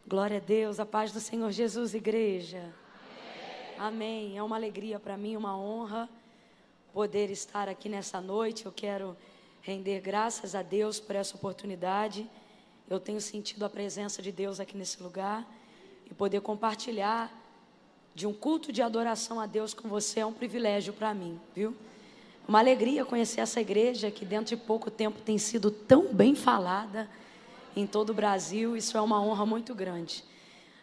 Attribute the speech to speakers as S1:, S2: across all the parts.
S1: Glória a Deus, a paz do Senhor Jesus, igreja. Amém. É uma alegria para mim, uma honra poder estar aqui nessa noite. Eu quero render graças a Deus por essa oportunidade. Eu tenho sentido a presença de Deus aqui nesse lugar e poder compartilhar de um culto de adoração a Deus com você é um privilégio para mim, viu? Uma alegria conhecer essa igreja que dentro de pouco tempo tem sido tão bem falada em todo o Brasil. Isso é uma honra muito grande.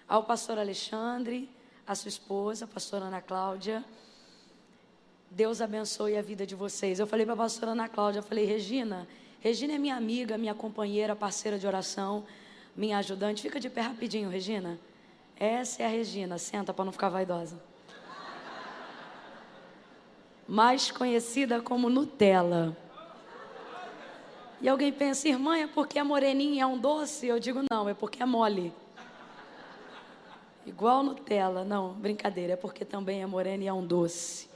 S1: Ao pastor Alexandre, a sua esposa, a pastora Ana Cláudia, Deus abençoe a vida de vocês. Eu falei para a pastora Ana Cláudia, eu falei, Regina é minha amiga, minha companheira, parceira de oração, minha ajudante. Fica de pé rapidinho, Regina. Essa é a Regina, senta para não ficar vaidosa. Mais conhecida como Nutella. E alguém pensa, irmã, é porque é moreninha, é um doce? Eu digo, não, é porque é mole. Igual Nutella. Não, brincadeira, é porque também é morena e é um doce.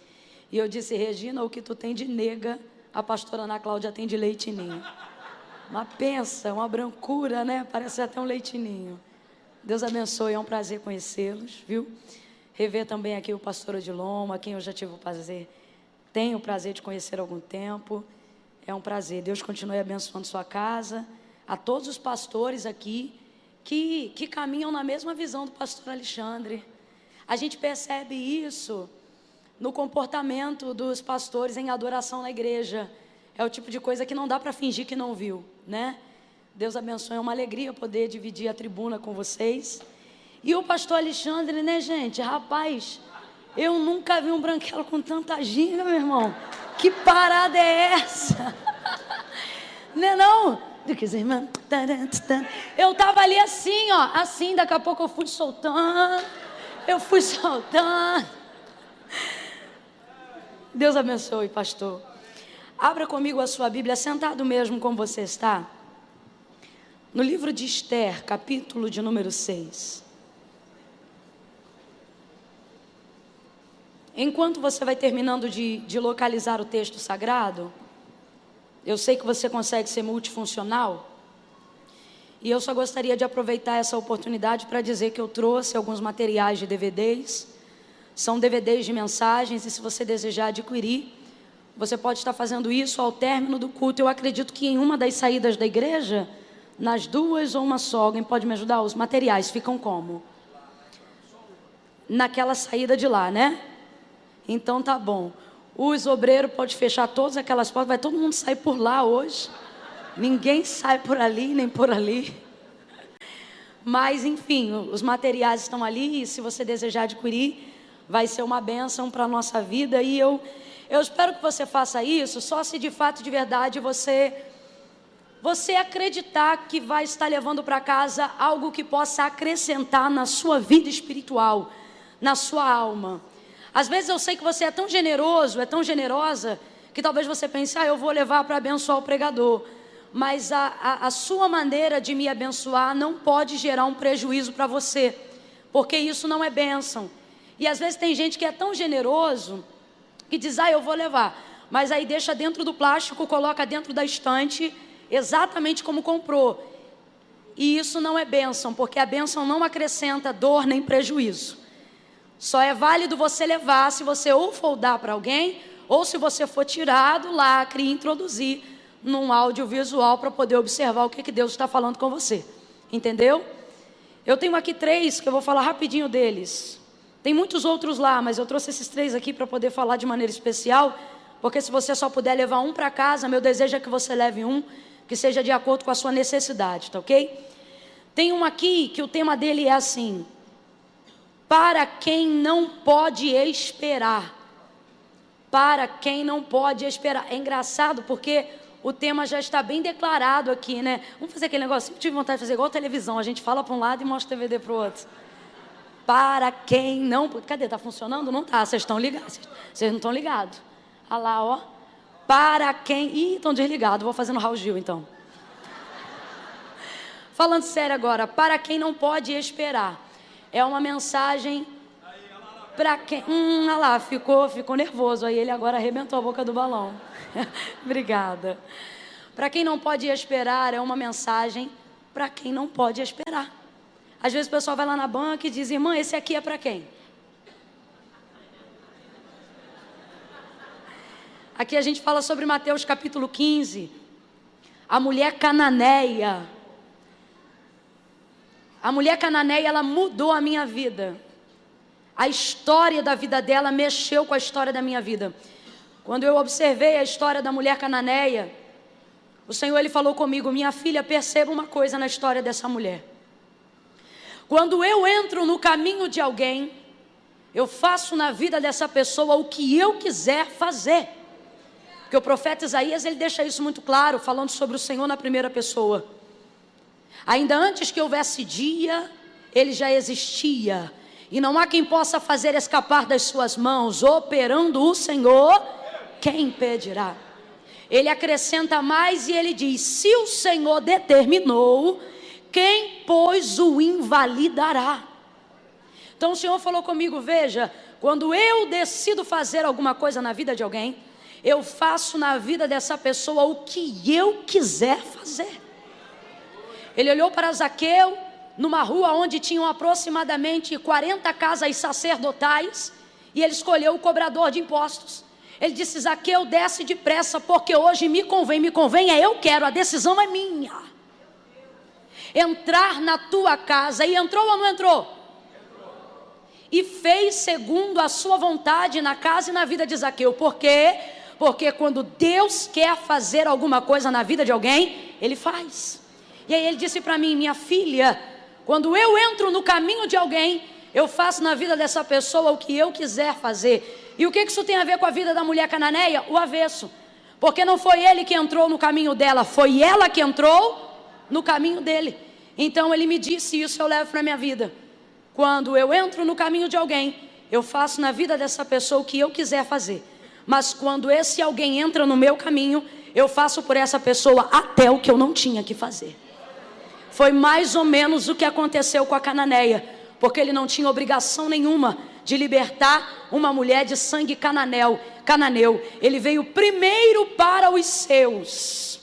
S1: E eu disse, Regina, o que tu tem de nega, a pastora Ana Cláudia tem de leitinho. Uma pensa, uma brancura, né? Parece até um leitinho. Deus abençoe, é um prazer conhecê-los, viu? Rever também aqui o pastor Odilon, a quem eu já tive tenho o prazer de conhecer há algum tempo. É um prazer. Deus continue abençoando sua casa. A todos os pastores aqui que caminham na mesma visão do pastor Alexandre. A gente percebe isso no comportamento dos pastores em adoração na igreja. É o tipo de coisa que não dá para fingir que não viu, né? Deus abençoe. É uma alegria poder dividir a tribuna com vocês. E o pastor Alexandre, né, gente? Rapaz, eu nunca vi um branquelo com tanta ginga, meu irmão. Que parada é essa? Não é não? Eu tava ali assim, ó. Assim, daqui a pouco eu fui soltando. Deus abençoe, pastor. Abra comigo a sua Bíblia, sentado mesmo como você está. No livro de Esther, capítulo de número 6. Enquanto você vai terminando de localizar o texto sagrado, eu sei que você consegue ser multifuncional, e eu só gostaria de aproveitar essa oportunidade para dizer que eu trouxe alguns materiais de DVDs, são DVDs de mensagens, e se você desejar adquirir, você pode estar fazendo isso ao término do culto. Eu acredito que em uma das saídas da igreja, nas duas ou uma só, alguém pode me ajudar? Os materiais ficam como? Naquela saída de lá, né? Então tá bom. Os obreiros podem fechar todas aquelas portas, vai todo mundo sair por lá hoje. Ninguém sai por ali, nem por ali. Mas enfim, os materiais estão ali e se você desejar adquirir, vai ser uma bênção para a nossa vida. E eu espero que você faça isso só se de fato, de verdade, você acreditar que vai estar levando para casa algo que possa acrescentar na sua vida espiritual, na sua alma. Às vezes eu sei que você é tão generoso, é tão generosa, que talvez você pense, eu vou levar para abençoar o pregador. Mas a sua maneira de me abençoar não pode gerar um prejuízo para você, porque isso não é bênção. E às vezes tem gente que é tão generoso, que diz, eu vou levar. Mas aí deixa dentro do plástico, coloca dentro da estante, exatamente como comprou. E isso não é bênção, porque a bênção não acrescenta dor nem prejuízo. Só é válido você levar se você ou for dar para alguém, ou se você for tirar do lacre e introduzir num audiovisual para poder observar o que Deus está falando com você. Entendeu? Eu tenho aqui 3 que eu vou falar rapidinho deles. Tem muitos outros lá, mas eu trouxe esses 3 aqui para poder falar de maneira especial, porque se você só puder levar um para casa, meu desejo é que você leve um, que seja de acordo com a sua necessidade, tá ok? Tem um aqui que o tema dele é assim: para quem não pode esperar. Para quem não pode esperar. É engraçado porque o tema já está bem declarado aqui, né? Vamos fazer aquele negócio, eu tive vontade de fazer igual a televisão, a gente fala para um lado e mostra o DVD para o outro. Para quem não... Cadê? Está funcionando? Não está, vocês estão ligados. Vocês não estão ligados. Olha lá, ó. Para quem... Ih, estão desligados, vou fazer no Raul Gil então. Falando sério agora, para quem não pode esperar. É uma mensagem para quem... olha lá, ficou nervoso. Aí ele agora arrebentou a boca do balão. Obrigada. Para quem não pode esperar, é uma mensagem para quem não pode esperar. Às vezes o pessoal vai lá na banca e diz: irmã, esse aqui é para quem? Aqui a gente fala sobre Mateus capítulo 15, a mulher cananeia. A mulher cananeia, ela mudou a minha vida. A história da vida dela mexeu com a história da minha vida. Quando eu observei a história da mulher cananeia, o Senhor, Ele falou comigo: minha filha, perceba uma coisa na história dessa mulher. Quando eu entro no caminho de alguém, eu faço na vida dessa pessoa o que eu quiser fazer. Porque o profeta Isaías, ele deixa isso muito claro, falando sobre o Senhor na primeira pessoa. Ainda antes que houvesse dia, Ele já existia. E não há quem possa fazer escapar das suas mãos. Operando o Senhor, quem impedirá? Ele acrescenta mais e ele diz: se o Senhor determinou, quem, pois, o invalidará? Então o Senhor falou comigo: veja, quando eu decido fazer alguma coisa na vida de alguém, eu faço na vida dessa pessoa o que eu quiser fazer. Ele olhou para Zaqueu, numa rua onde tinham aproximadamente 40 casas sacerdotais, e ele escolheu o cobrador de impostos. Ele disse: Zaqueu, desce depressa, porque hoje me convém, eu quero, a decisão é minha. Entrar na tua casa, e entrou ou não entrou? E fez segundo a sua vontade na casa e na vida de Zaqueu. Por quê? Porque quando Deus quer fazer alguma coisa na vida de alguém, Ele faz. E aí ele disse para mim: minha filha, quando eu entro no caminho de alguém, eu faço na vida dessa pessoa o que eu quiser fazer. E o que isso tem a ver com a vida da mulher cananeia? O avesso. Porque não foi ele que entrou no caminho dela, foi ela que entrou no caminho dele. Então ele me disse, isso eu levo para a minha vida: quando eu entro no caminho de alguém, eu faço na vida dessa pessoa o que eu quiser fazer. Mas quando esse alguém entra no meu caminho, eu faço por essa pessoa até o que eu não tinha que fazer. Foi mais ou menos o que aconteceu com a cananeia, porque ele não tinha obrigação nenhuma de libertar uma mulher de sangue cananeu. Ele veio primeiro para os seus.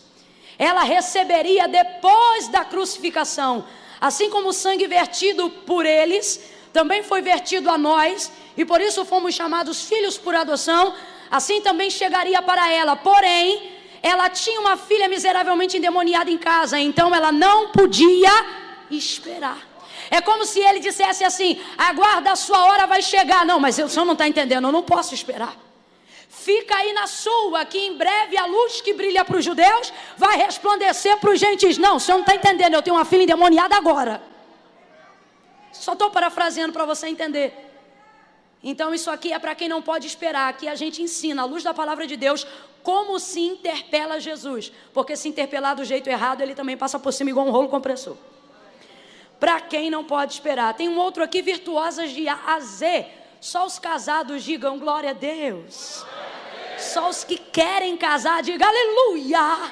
S1: Ela receberia depois da crucificação. Assim como o sangue vertido por eles também foi vertido a nós, e por isso fomos chamados filhos por adoção, assim também chegaria para ela. Porém, ela tinha uma filha miseravelmente endemoniada em casa, então ela não podia esperar. É como se ele dissesse assim: aguarda, a sua hora vai chegar. Não, mas o senhor não está entendendo, eu não posso esperar. Fica aí na sua, que em breve a luz que brilha para os judeus vai resplandecer para os gentios. Não, o senhor não está entendendo, eu tenho uma filha endemoniada agora. Só estou parafraseando para você entender. Então isso aqui é para quem não pode esperar. Aqui a gente ensina, à luz da palavra de Deus, como se interpela Jesus. Porque se interpelar do jeito errado, ele também passa por cima igual um rolo compressor. Para quem não pode esperar. Tem um outro aqui: virtuosas de A a Z. Só os casados digam glória a Deus. Só os que querem casar digam aleluia.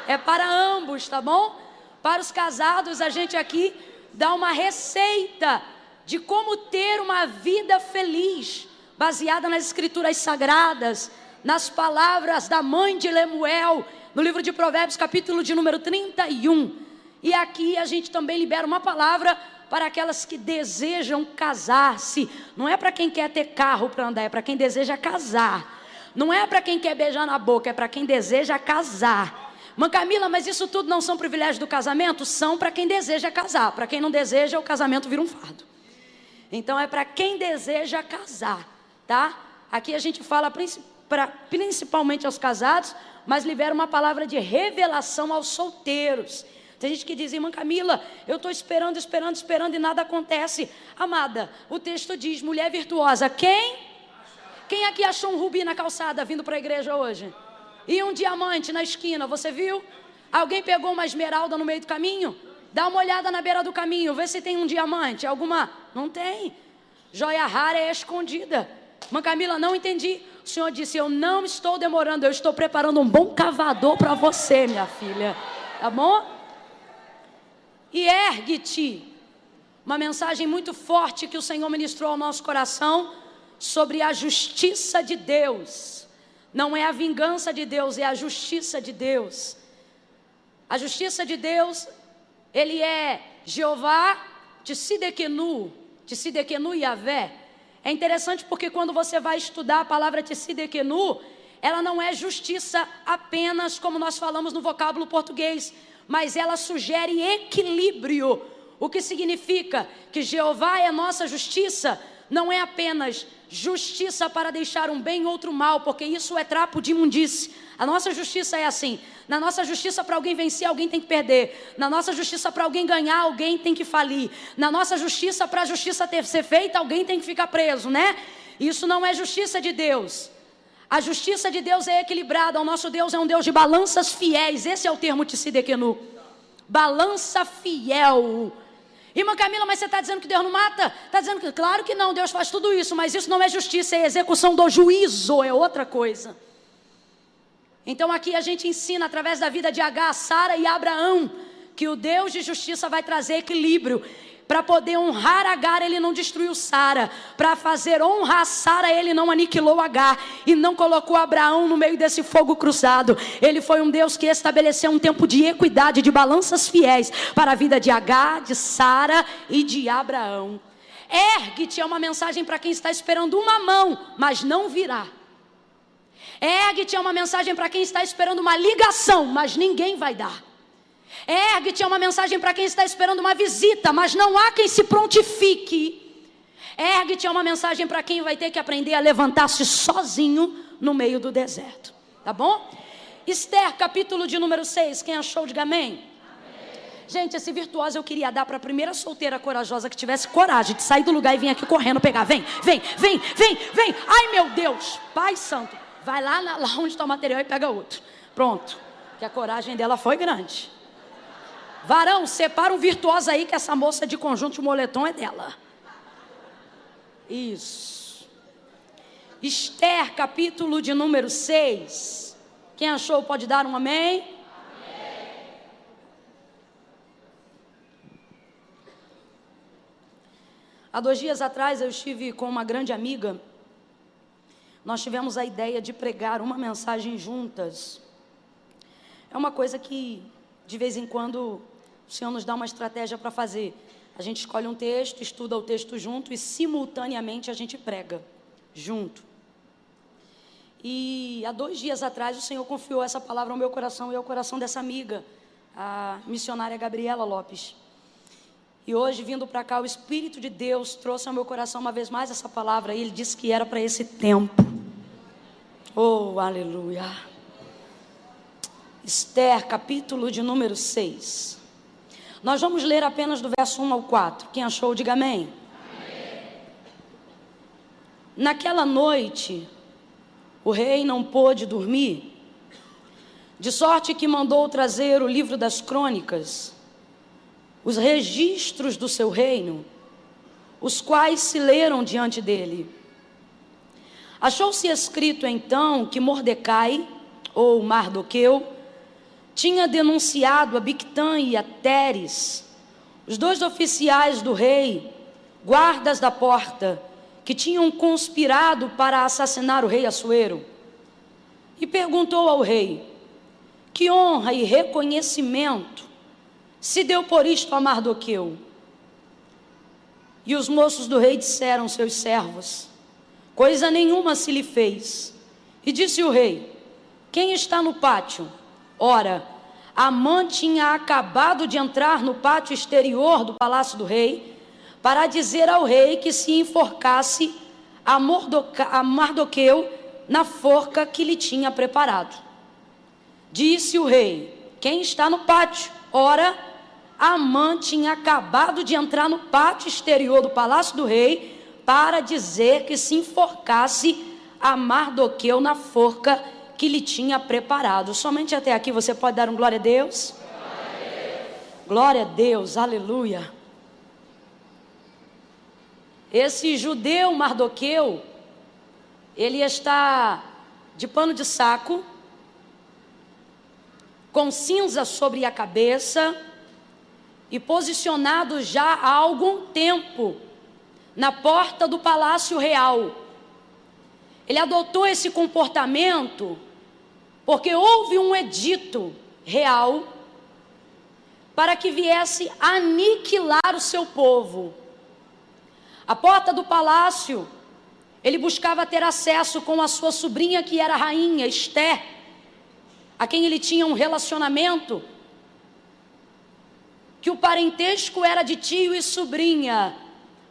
S1: É para ambos, tá bom? Para os casados, a gente aqui dá uma receita de como ter uma vida feliz, baseada nas escrituras sagradas, nas palavras da mãe de Lemuel, no livro de Provérbios, capítulo de número 31. E aqui a gente também libera uma palavra para aquelas que desejam casar-se. Não é para quem quer ter carro para andar, é para quem deseja casar. Não é para quem quer beijar na boca, é para quem deseja casar. Mãe Camila, mas isso tudo não são privilégios do casamento? São para quem deseja casar. Para quem não deseja, o casamento vira um fardo. Então é para quem deseja casar, tá? Aqui a gente fala principalmente aos casados, mas libera uma palavra de revelação aos solteiros. Tem gente que diz: irmã Camila, eu estou esperando e nada acontece. Amada, o texto diz: mulher virtuosa. Quem aqui achou um rubi na calçada vindo para a igreja hoje? E um diamante na esquina, você viu? Alguém pegou uma esmeralda no meio do caminho? Dá uma olhada na beira do caminho, vê se tem um diamante, alguma? Não tem. Joia rara é escondida. Irmã Camila, não entendi. O Senhor disse: eu não estou demorando, eu estou preparando um bom cavador para você, minha filha. Tá bom? E ergue-te. Uma mensagem muito forte que o Senhor ministrou ao nosso coração sobre a justiça de Deus. Não é a vingança de Deus, é a justiça de Deus. A justiça de Deus, ele é Jeová Tsidekenu Yahvé. É interessante porque quando você vai estudar a palavra Tsidekenu, ela não é justiça apenas como nós falamos no vocábulo português, mas ela sugere equilíbrio, o que significa que Jeová é nossa justiça, não é apenas justiça para deixar um bem e outro mal, porque isso é trapo de imundície. A nossa justiça é assim: na nossa justiça, para alguém vencer, alguém tem que perder. Na nossa justiça, para alguém ganhar, alguém tem que falir. Na nossa justiça, para a justiça ser feita, alguém tem que ficar preso, né? Isso não é justiça de Deus. A justiça de Deus é equilibrada. O nosso Deus é um Deus de balanças fiéis. Esse é o termo Tsidekenu. Balança fiel. Irmã Camila, mas você está dizendo que Deus não mata? Está dizendo que, claro que não, Deus faz tudo isso, mas isso não é justiça, é execução do juízo, é outra coisa. Então aqui a gente ensina através da vida de Agar, Sara e Abraão, que o Deus de justiça vai trazer equilíbrio. Para poder honrar Agar, ele não destruiu Sara. Para fazer honrar Sara, ele não aniquilou Agar e não colocou Abraão no meio desse fogo cruzado. Ele foi um Deus que estabeleceu um tempo de equidade, de balanças fiéis para a vida de Agar, de Sara e de Abraão. Ergue-te é uma mensagem para quem está esperando uma mão, mas não virá. Ergue-te é uma mensagem para quem está esperando uma ligação, mas ninguém vai dar. Ergue-te é uma mensagem para quem está esperando uma visita, mas não há quem se prontifique. Ergue-te é uma mensagem para quem vai ter que aprender a levantar-se sozinho no meio do deserto. Tá bom? Esther, capítulo de número 6, quem achou, diga amém. Gente, esse virtuoso eu queria dar para a primeira solteira corajosa que tivesse coragem de sair do lugar e vir aqui correndo pegar. Vem. Ai, meu Deus, Pai Santo. Vai lá onde está o material e pega outro. Pronto, que a coragem dela foi grande. Varão, separa um virtuoso aí que essa moça de conjunto de moletom é dela. Isso. Esther, capítulo de número 6. Quem achou pode dar um amém? Amém. Há 2 dias atrás eu estive com uma grande amiga. Nós tivemos a ideia de pregar uma mensagem juntas. É uma coisa que de vez em quando o Senhor nos dá uma estratégia para fazer. A gente escolhe um texto, estuda o texto junto e simultaneamente a gente prega junto. E há 2 dias atrás o Senhor confiou essa palavra ao meu coração e ao coração dessa amiga, a missionária Gabriela Lopes. E hoje, vindo para cá, o Espírito de Deus trouxe ao meu coração uma vez mais essa palavra e Ele disse que era para esse tempo. Oh, aleluia. Esther, capítulo de número 6. Nós vamos ler apenas do verso 1 ao 4. Quem achou, diga amém. Amém. Naquela noite, o rei não pôde dormir, de sorte que mandou trazer o livro das crônicas, os registros do seu reino, os quais se leram diante dele. Achou-se escrito então que Mordecai, ou Mardoqueu, tinha denunciado a Bigtã e a Teres, os 2 oficiais do rei, guardas da porta, que tinham conspirado para assassinar o rei Assuero. E perguntou ao rei: que honra e reconhecimento se deu por isto a Mardoqueu? E os moços do rei disseram aos seus servos: coisa nenhuma se lhe fez. E disse o rei: quem está no pátio? Ora, Amã tinha acabado de entrar no pátio exterior do palácio do rei para dizer ao rei que se enforcasse a Mardoqueu na forca que lhe tinha preparado. Disse o rei: quem está no pátio? Ora, Amã tinha acabado de entrar no pátio exterior do palácio do rei para dizer que se enforcasse a Mardoqueu na forca que lhe tinha preparado. Somente até aqui você pode dar um glória a Deus? Glória a Deus, aleluia. Esse judeu Mardoqueu, ele está de pano de saco, com cinza sobre a cabeça e posicionado já há algum tempo na porta do palácio real. Ele adotou esse comportamento porque houve um edito real para que viesse aniquilar o seu povo. À porta do palácio, ele buscava ter acesso com a sua sobrinha, que era a rainha Ester, a quem ele tinha um relacionamento, que o parentesco era de tio e sobrinha,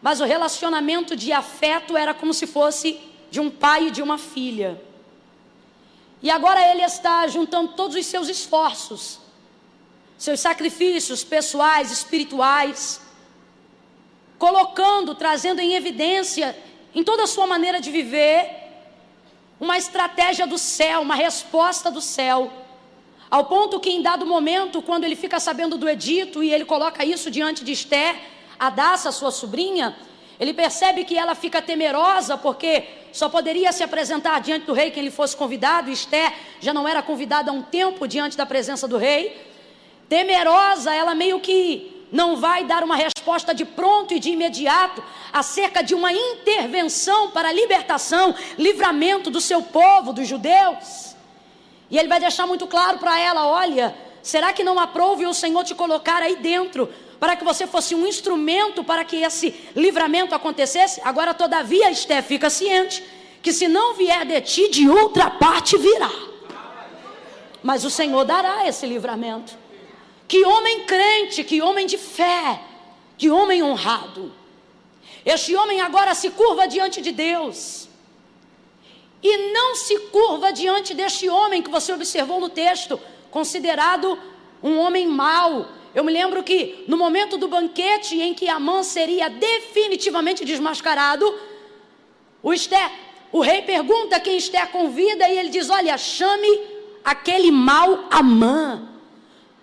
S1: mas o relacionamento de afeto era como se fosse de um pai e de uma filha. E agora ele está juntando todos os seus esforços, seus sacrifícios pessoais, espirituais, colocando, trazendo em evidência, em toda a sua maneira de viver, uma estratégia do céu, uma resposta do céu, ao ponto que em dado momento, quando ele fica sabendo do edito e ele coloca isso diante de Ester, Hadassa, sua sobrinha, ele percebe que ela fica temerosa, porque só poderia se apresentar diante do rei quem ele fosse convidado. Ester já não era convidada há um tempo diante da presença do rei. Temerosa, ela meio que não vai dar uma resposta de pronto e de imediato acerca de uma intervenção para a libertação, livramento do seu povo, dos judeus. E ele vai deixar muito claro para ela: olha, será que não aprouve o Senhor te colocar aí dentro, para que você fosse um instrumento para que esse livramento acontecesse? Agora, todavia, Ester, fica ciente que se não vier de ti, de outra parte virá. Mas o Senhor dará esse livramento. Que homem crente, que homem de fé, que homem honrado. Este homem agora se curva diante de Deus. E não se curva diante deste homem que você observou no texto, considerado um homem mau. Eu me lembro que no momento do banquete em que Amã seria definitivamente desmascarado, o rei pergunta quem Ester convida e ele diz: olha, chame aquele mau Amã.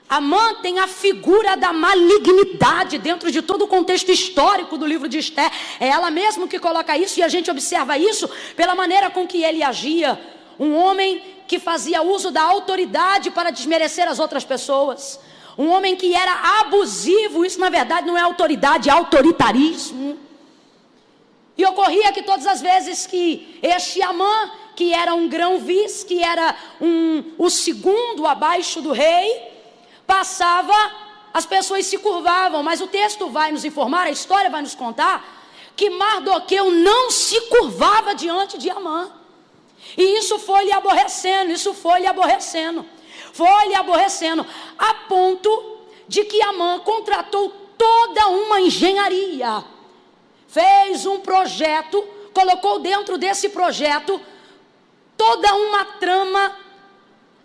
S1: Amã tem a figura da malignidade dentro de todo o contexto histórico do livro de Ester. É ela mesma que coloca isso, e a gente observa isso pela maneira com que ele agia. Um homem que fazia uso da autoridade para desmerecer as outras pessoas. Um homem que era abusivo. Isso na verdade não é autoridade, é autoritarismo. E ocorria que todas as vezes que este Amã, que era um grão-vice, que era o segundo abaixo do rei, passava, as pessoas se curvavam. Mas o texto vai nos informar, a história vai nos contar, que Mardoqueu não se curvava diante de Amã. E isso foi lhe aborrecendo, foi lhe aborrecendo, a ponto de que Amã contratou toda uma engenharia, fez um projeto, colocou dentro desse projeto toda uma trama,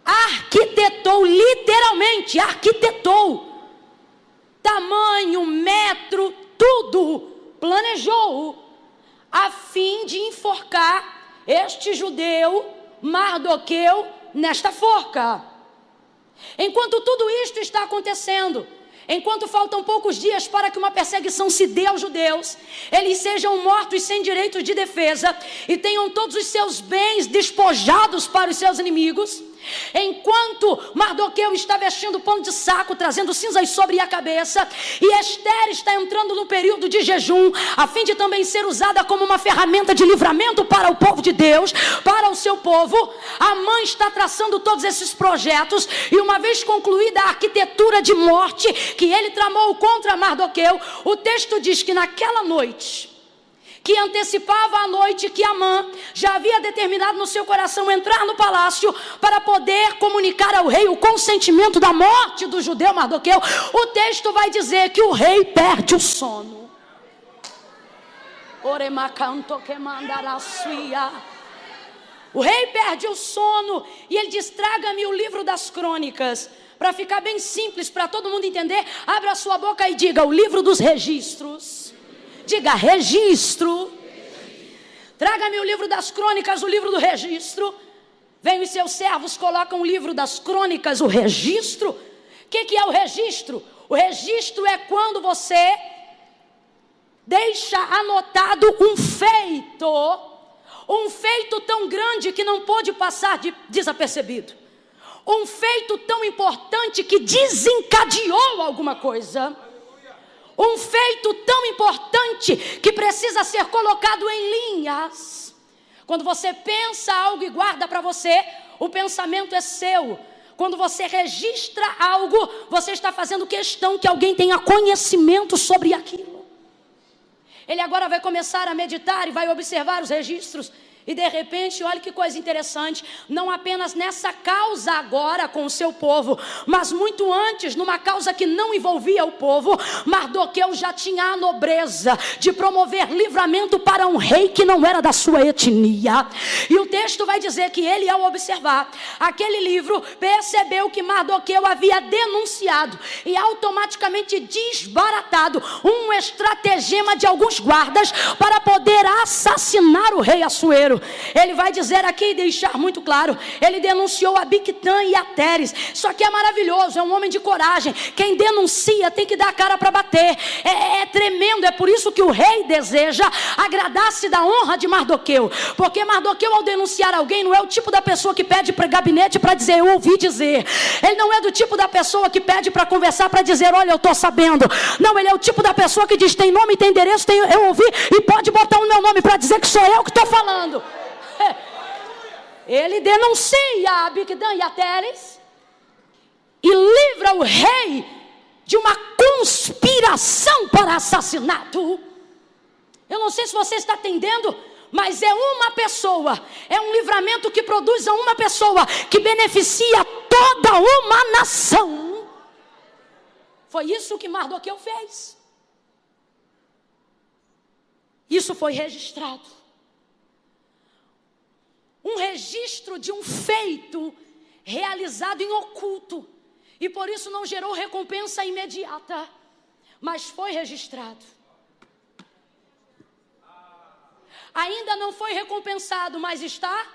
S1: arquitetou, literalmente arquitetou, tamanho, metro, tudo, planejou, a fim de enforcar este judeu, Mardoqueu, nesta forca. Enquanto tudo isto está acontecendo, enquanto faltam poucos dias para que uma perseguição se dê aos judeus, eles sejam mortos sem direito de defesa e tenham todos os seus bens despojados para os seus inimigos, enquanto Mardoqueu está vestindo pano de saco, trazendo cinzas sobre a cabeça, e Ester está entrando no período de jejum, a fim de também ser usada como uma ferramenta de livramento para o povo de Deus, para o seu povo, Amã está traçando todos esses projetos, e uma vez concluída a arquitetura de morte que ele tramou contra Mardoqueu, o texto diz que naquela noite, que antecipava a noite que Amã já havia determinado no seu coração entrar no palácio para poder comunicar ao rei o consentimento da morte do judeu Mardoqueu, o texto vai dizer que o rei perde o sono. O rei perde o sono e ele diz: traga-me o livro das crônicas. Para ficar bem simples, para todo mundo entender, abra a sua boca e diga: o livro dos registros. Diga: registro. Traga-me o livro das crônicas, o livro do registro. Vem os seus servos, colocam o livro das crônicas, o registro. O que é o registro? O registro é quando você deixa anotado um feito tão grande que não pôde passar desapercebido. Um feito tão importante que desencadeou alguma coisa. Um feito tão importante que precisa ser colocado em linhas. Quando você pensa algo e guarda para você, o pensamento é seu. Quando você registra algo, você está fazendo questão que alguém tenha conhecimento sobre aquilo. Ele agora vai começar a meditar e vai observar os registros. E de repente, olha que coisa interessante, não apenas nessa causa agora com o seu povo, mas muito antes, numa causa que não envolvia o povo, Mardoqueu já tinha a nobreza de promover livramento para um rei que não era da sua etnia. E o texto vai dizer que ele, ao observar aquele livro, percebeu que Mardoqueu havia denunciado e automaticamente desbaratado um estratagema de alguns guardas para poder assassinar o rei Assuero. Ele vai dizer aqui e deixar muito claro, ele denunciou a Bigtã e a Teres. Isso aqui é maravilhoso, é um homem de coragem. Quem denuncia tem que dar a cara para bater. É tremendo, é por isso que o rei deseja agradar-se da honra de Mardoqueu, porque Mardoqueu, ao denunciar alguém, não é o tipo da pessoa que pede para gabinete para dizer, eu ouvi dizer. Ele não é do tipo da pessoa que pede para conversar para dizer, olha, eu estou sabendo. Não, ele é o tipo da pessoa que diz, tem nome, tem endereço, eu ouvi, e pode botar o meu nome para dizer que sou eu que estou falando. Ele denuncia a Bigtã e a Teres e livra o rei de uma conspiração para assassinato. Eu não sei se você está entendendo, mas é uma pessoa, é um livramento que produz a uma pessoa, que beneficia toda uma nação. Foi isso que Mardoqueu fez. Isso foi registrado. Um registro de um feito realizado em oculto. E por isso não gerou recompensa imediata, mas foi registrado. Ainda não foi recompensado, mas está.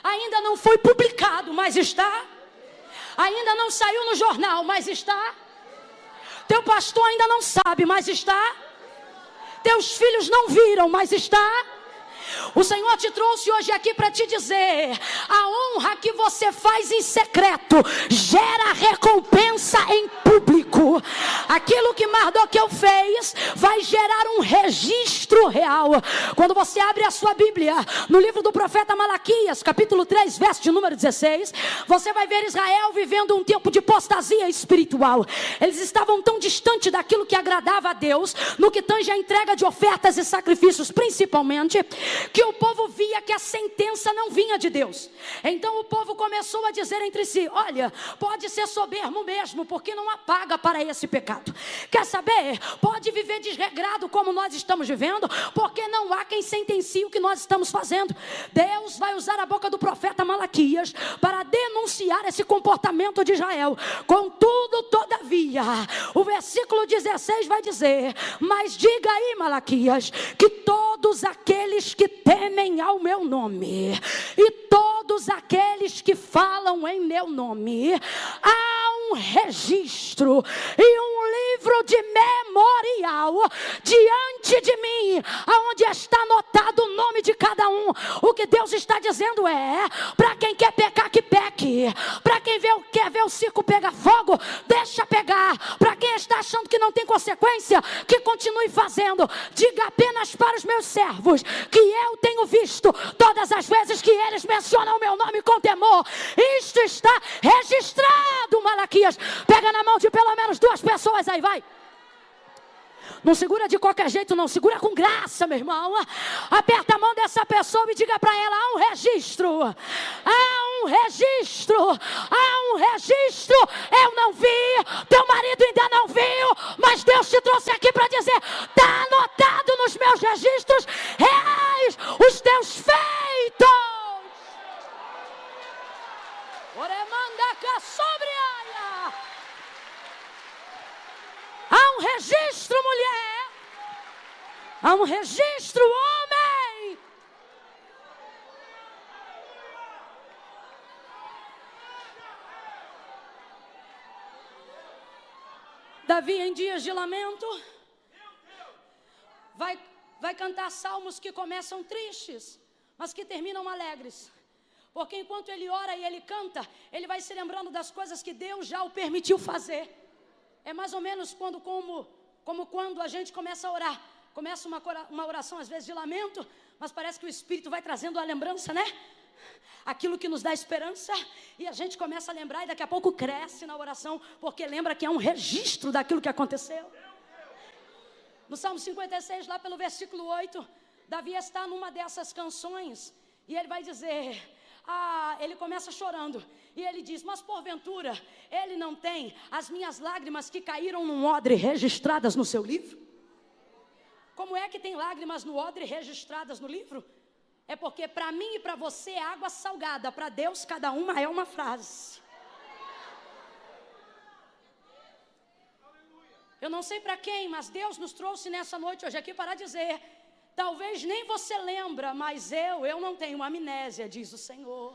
S1: Ainda não foi publicado, mas está. Ainda não saiu no jornal, mas está. Teu pastor ainda não sabe, mas está. Teus filhos não viram, mas está. O Senhor te trouxe hoje aqui para te dizer, a honra que você faz em secreto gera recompensa em público. Aquilo que Mardoqueu fez vai gerar um registro real. Quando você abre a sua Bíblia, no livro do profeta Malaquias, capítulo 3, verso de número 16, você vai ver Israel vivendo um tempo de apostasia espiritual. Eles estavam tão distantes daquilo que agradava a Deus, no que tange a entrega de ofertas e sacrifícios, principalmente, que o povo via que a sentença não vinha de Deus. Então o povo começou a dizer entre si, olha, pode ser soberbo mesmo, porque não há paga para esse pecado. Quer saber? Pode viver desregrado como nós estamos vivendo, porque não há quem sentencie o que nós estamos fazendo. Deus vai usar a boca do profeta Malaquias para denunciar esse comportamento de Israel. Contudo, todavia, o versículo 16 vai dizer, mas diga aí, Malaquias, que todos aqueles que temem ao meu nome e todos aqueles que falam em meu nome, há um registro e um livro de memorial diante de mim, aonde está anotado o nome de cada um. O que Deus está dizendo é, para quem quer pecar, que peque. Para quem quer ver o circo pegar fogo, deixa pegar. Para quem está achando que não tem consequência, que continue fazendo. Diga apenas para os meus servos que eu tenho visto todas as vezes que eles mencionam o meu nome com temor. Isto está registrado, Malaquias. Pega na mão de pelo menos 2 pessoas aí, vai. Não segura de qualquer jeito, não. Segura com graça, meu irmão. Aperta a mão dessa pessoa e diga para ela, há um registro. Há um registro. Há um registro. Eu não vi, teu marido ainda não viu, mas Deus te trouxe aqui para dizer, está anotado nos meus registros reais os teus feitos. Oremandaca sobre ela. Há um registro, mulher. Há um registro, homem. Davi, em dias de lamento, vai cantar salmos que começam tristes, mas que terminam alegres. Porque enquanto ele ora e ele canta, ele vai se lembrando das coisas que Deus já o permitiu fazer. É mais ou menos como quando a gente começa a orar. Começa uma oração às vezes de lamento, mas parece que o Espírito vai trazendo a lembrança, né? aquilo que nos dá esperança, e a gente começa a lembrar e daqui a pouco cresce na oração, porque lembra que é um registro daquilo que aconteceu. No Salmo 56, lá pelo versículo 8, Davi está numa dessas canções, e ele vai dizer, ele começa chorando, e ele diz, mas porventura, ele não tem as minhas lágrimas que caíram num odre registradas no seu livro? Como é que tem lágrimas no odre registradas no livro? É porque para mim e para você é água salgada, para Deus cada uma é uma frase. Eu não sei para quem, mas Deus nos trouxe nessa noite hoje aqui para dizer, talvez nem você lembra, mas eu não tenho amnésia, diz o Senhor.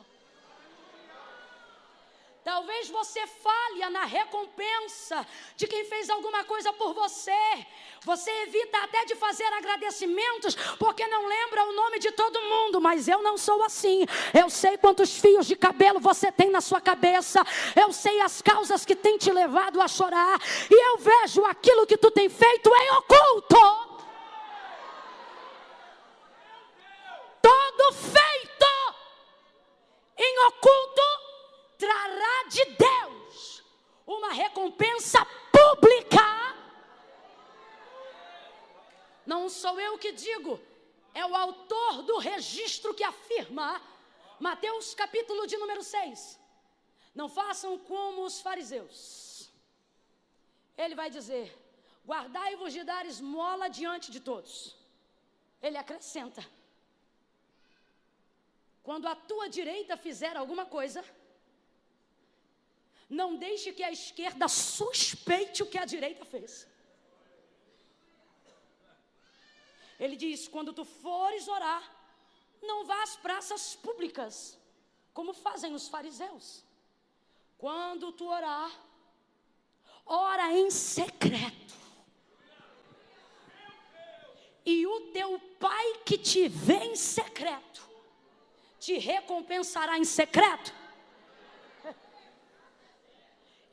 S1: Talvez você falha na recompensa de quem fez alguma coisa por você. Você evita até de fazer agradecimentos porque não lembra o nome de todo mundo. Mas eu não sou assim. Eu sei quantos fios de cabelo você tem na sua cabeça. Eu sei as causas que tem te levado a chorar. E eu vejo aquilo que tu tem feito em oculto. Todo feito em oculto trará de Deus uma recompensa pública. Não sou eu que digo, é o autor do registro que afirma, Mateus capítulo de número 6. Não façam como os fariseus. Ele vai dizer, guardai-vos de dar esmola diante de todos. Ele acrescenta, quando a tua direita fizer alguma coisa, não deixe que a esquerda suspeite o que a direita fez. Ele diz, quando tu fores orar, não vá às praças públicas, como fazem os fariseus. Quando tu orar, ora em secreto. E o teu pai que te vê em secreto, te recompensará em secreto.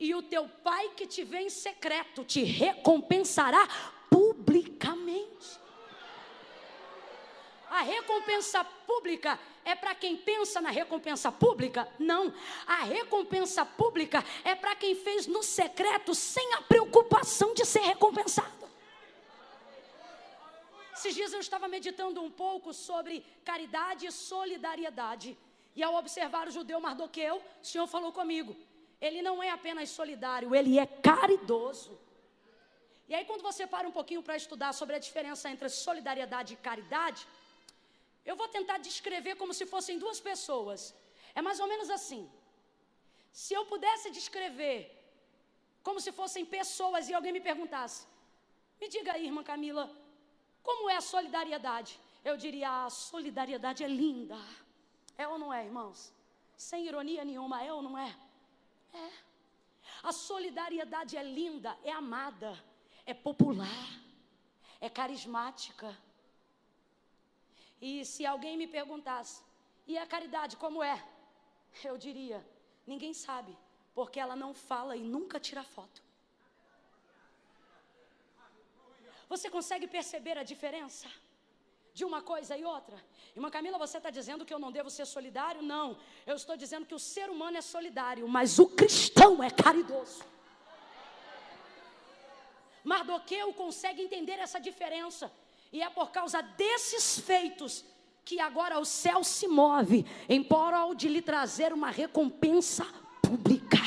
S1: E o teu pai que te vê em secreto te recompensará publicamente. A recompensa pública é para quem pensa na recompensa pública? Não. A recompensa pública é para quem fez no secreto sem a preocupação de ser recompensado. Esses dias eu estava meditando um pouco sobre caridade e solidariedade. E ao observar o judeu Mardoqueu, o Senhor falou comigo. Ele não é apenas solidário, ele é caridoso. E aí quando você para um pouquinho para estudar sobre a diferença entre solidariedade e caridade, eu vou tentar descrever como se fossem duas pessoas. É mais ou menos assim. Se eu pudesse descrever como se fossem pessoas e alguém me perguntasse, me diga aí, irmã Camila, como é a solidariedade? Eu diria, a solidariedade é linda. É ou não é, irmãos? Sem ironia nenhuma, é ou não é? É. A solidariedade é linda, é amada, é popular, é carismática. E se alguém me perguntasse, e a caridade como é? Eu diria, ninguém sabe, porque ela não fala e nunca tira foto. Você consegue perceber a diferença de uma coisa e outra? Irmã Camila, você está dizendo que eu não devo ser solidário? Não, eu estou dizendo que o ser humano é solidário, mas o cristão é caridoso. Mardoqueu consegue entender essa diferença, e é por causa desses feitos que agora o céu se move em prol de lhe trazer uma recompensa pública.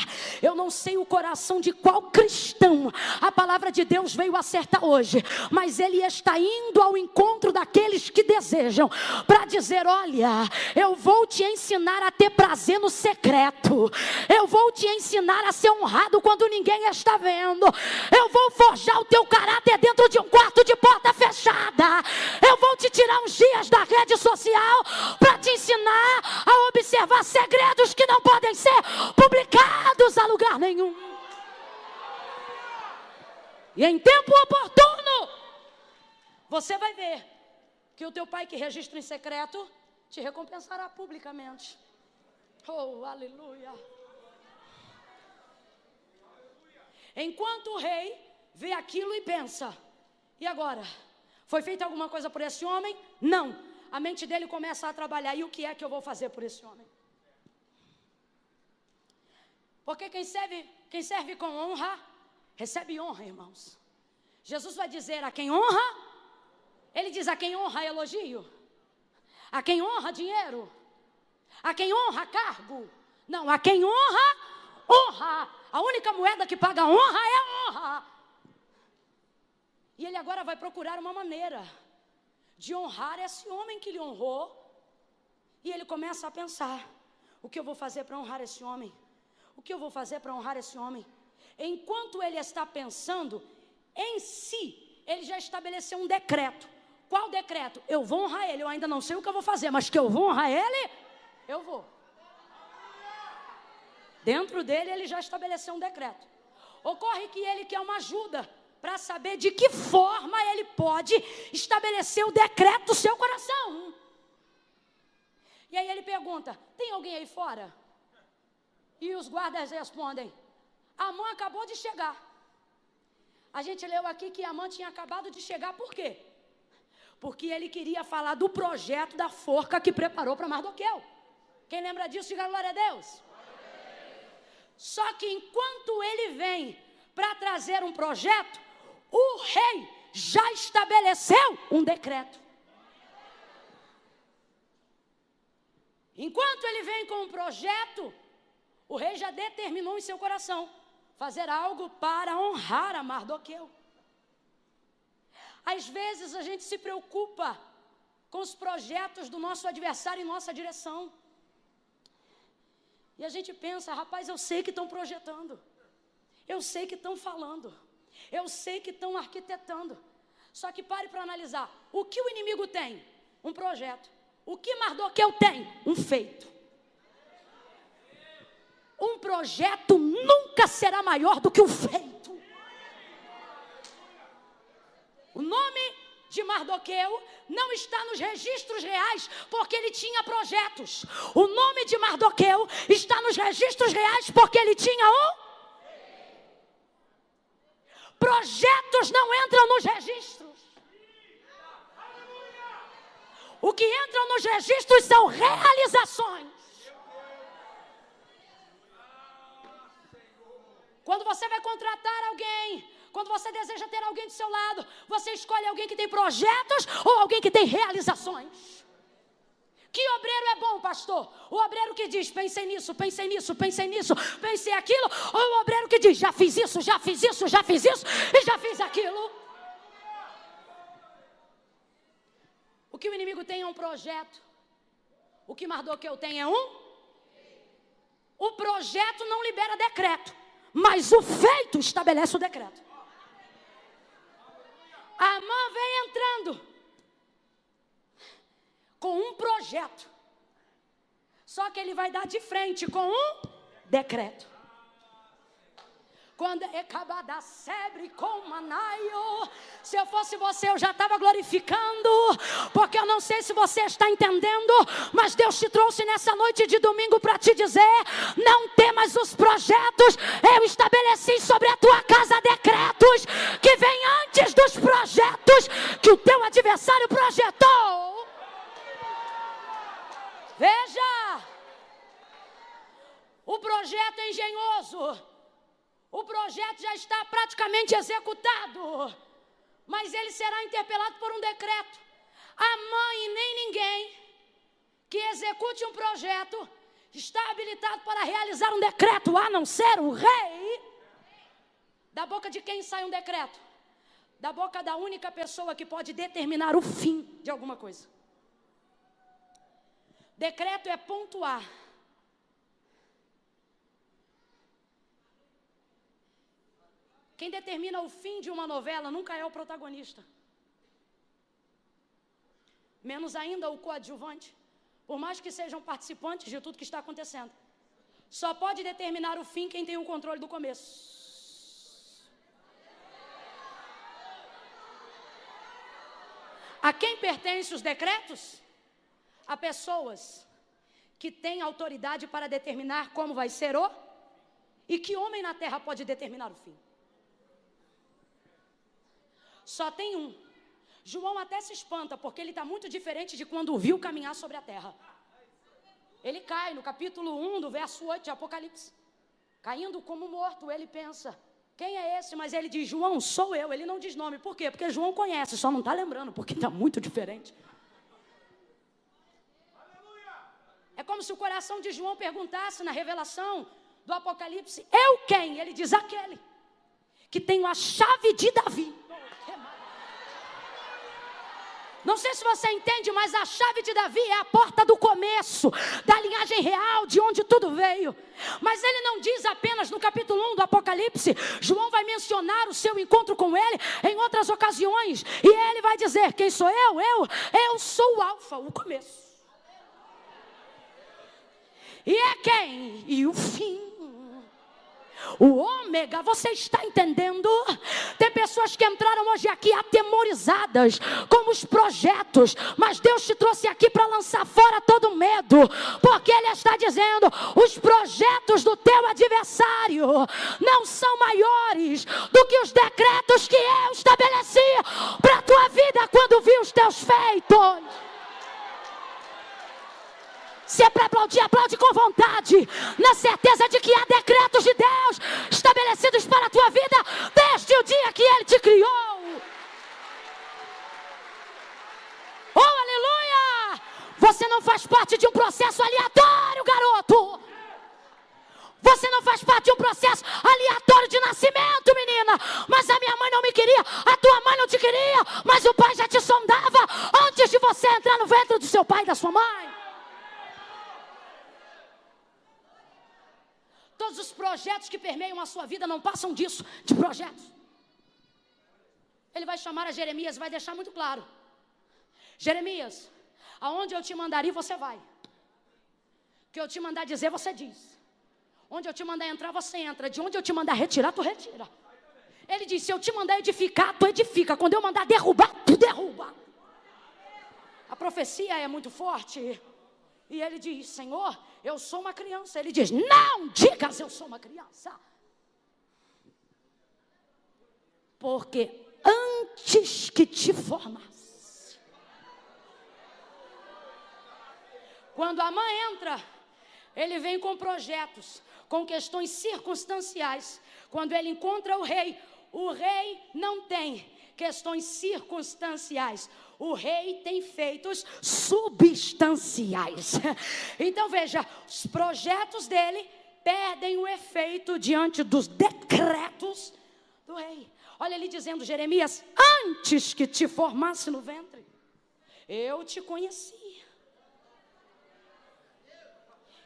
S1: Eu não sei o coração de qual cristão a palavra de Deus veio acertar hoje, mas ele está indo ao encontro daqueles que desejam, para dizer, olha, eu vou te ensinar a ter prazer no secreto, eu vou te ensinar a ser honrado quando ninguém está vendo, eu vou forjar o teu caráter dentro de um quarto de porta fechada, eu vou te tirar uns dias da rede social para te ensinar a observar segredos que não podem ser publicados a lugar nenhum. E em tempo oportuno, você vai ver que o teu pai que registra em secreto te recompensará publicamente. Oh, aleluia. Enquanto o rei vê aquilo e pensa, e agora? Foi feita alguma coisa por esse homem? Não. a mente dele começa a trabalhar. E o que é que eu vou fazer por esse homem? Porque quem serve com honra, recebe honra, irmãos. Jesus vai dizer a quem honra, ele diz a quem honra elogio, a quem honra dinheiro, a quem honra cargo. Não, a quem honra, honra. A única moeda que paga honra é a honra. E ele agora vai procurar uma maneira de honrar esse homem que lhe honrou. E ele começa a pensar: o que eu vou fazer para honrar esse homem? O que eu vou fazer para honrar esse homem? Enquanto ele está pensando em si, ele já estabeleceu um decreto. Qual decreto? Eu vou honrar ele. Eu ainda não sei o que eu vou fazer, mas que eu vou honrar ele, eu vou. Dentro dele, ele já estabeleceu um decreto. Ocorre que ele quer uma ajuda para saber de que forma ele pode estabelecer o decreto do seu coração. E aí ele pergunta: tem alguém aí fora? E os guardas respondem: Amã acabou de chegar. A gente leu aqui que Amã tinha acabado de chegar, por quê? Porque ele queria falar do projeto da forca que preparou para Mardoqueu. Quem lembra disso, diga glória a Deus. Só que enquanto ele vem para trazer um projeto, o rei já estabeleceu um decreto. Enquanto ele vem com um projeto, o rei já determinou em seu coração fazer algo para honrar a Mardoqueu. Às vezes a gente se preocupa com os projetos do nosso adversário em nossa direção. E a gente pensa: rapaz, eu sei que estão projetando, eu sei que estão falando, eu sei que estão arquitetando. Só que pare para analisar: o que o inimigo tem? Um projeto. O que Mardoqueu tem? Um feito. Um projeto nunca será maior do que o feito. O nome de Mardoqueu não está nos registros reais, porque ele tinha projetos. O nome de Mardoqueu está nos registros reais, porque ele tinha projetos não entram nos registros. O que entram nos registros são realizações. Quando você vai contratar alguém, quando você deseja ter alguém do seu lado, você escolhe alguém que tem projetos ou alguém que tem realizações. Que obreiro é bom, pastor? O obreiro que diz: pensei nisso, pensei nisso, pensei nisso, pensei aquilo. Ou o obreiro que diz: já fiz isso, já fiz isso, já fiz isso e já fiz aquilo. O que o inimigo tem é um projeto. O que Mardoqueu tem é o projeto não libera decreto, mas o feito estabelece o decreto. Amã vem entrando com um projeto, só que ele vai dar de frente com um decreto. Quando Ecabada sebre com Manaio, se eu fosse você, eu já estava glorificando, porque eu não sei se você está entendendo, mas Deus te trouxe nessa noite de domingo para te dizer: não temas os projetos, eu estabeleci sobre a tua casa decretos que vêm antes dos projetos que o teu adversário projetou. Veja, o projeto é engenhoso. O projeto já está praticamente executado, mas ele será interpelado por um decreto. Amã e nem ninguém que execute um projeto está habilitado para realizar um decreto, a não ser o rei. Da boca de quem sai um decreto? Da boca da única pessoa que pode determinar o fim de alguma coisa. Decreto é pontuar. Quem determina o fim de uma novela nunca é o protagonista. Menos ainda o coadjuvante. Por mais que sejam participantes de tudo que está acontecendo. Só pode determinar o fim quem tem o controle do começo. A quem pertencem os decretos? A pessoas que têm autoridade para determinar como vai ser o... E que homem na terra pode determinar o fim? Só tem um. João até se espanta, porque ele está muito diferente de quando o viu caminhar sobre a terra. Ele cai no capítulo 1 do verso 8 de Apocalipse. Caindo como morto, ele pensa, quem é esse? Mas ele diz, João, sou eu. Ele não diz nome, por quê? Porque João conhece, só não está lembrando, porque está muito diferente. É como se o coração de João perguntasse na revelação do Apocalipse, eu quem? Ele diz, aquele que tem a chave de Davi. Não sei se você entende, mas a chave de Davi é a porta do começo, da linhagem real, de onde tudo veio. Mas ele não diz apenas no capítulo 1 do Apocalipse. João vai mencionar o seu encontro com ele em outras ocasiões. E ele vai dizer, quem sou eu? Eu sou o Alfa, o começo. E é quem? E o fim. O ômega, você está entendendo? Tem pessoas que entraram hoje aqui atemorizadas com os projetos, mas Deus te trouxe aqui para lançar fora todo medo, porque Ele está dizendo, os projetos do teu adversário não são maiores do que os decretos que eu estabeleci para a tua vida quando vi os teus feitos. Se é para aplaudir, aplaude com vontade, na certeza de que há decretos de Deus estabelecidos para a tua vida desde o dia que Ele te criou. Oh, aleluia! Você não faz parte de um processo aleatório, garoto. Você não faz parte de um processo aleatório de nascimento, menina. Mas a minha mãe não me queria, a tua mãe não te queria, mas o pai já te sondava antes de você entrar no ventre do seu pai e da sua mãe. Todos os projetos que permeiam a sua vida não passam disso, de projetos. Ele vai chamar a Jeremias, vai deixar muito claro. Jeremias, aonde eu te mandar ir, você vai. O que eu te mandar dizer, você diz. Onde eu te mandar entrar, você entra. De onde eu te mandar retirar, tu retira. Ele diz, se eu te mandar edificar, tu edifica. Quando eu mandar derrubar, tu derruba. A profecia é muito forte. E ele diz, Senhor, eu sou uma criança. Ele diz, não digas eu sou uma criança. Porque antes que te formasse. Quando a mãe entra, ele vem com projetos, com questões circunstanciais. Quando ele encontra o rei não tem questões circunstanciais. O rei tem feitos substanciais. Então veja, os projetos dele perdem o efeito diante dos decretos do rei. Olha ele dizendo, Jeremias, antes que te formasse no ventre, eu te conheci.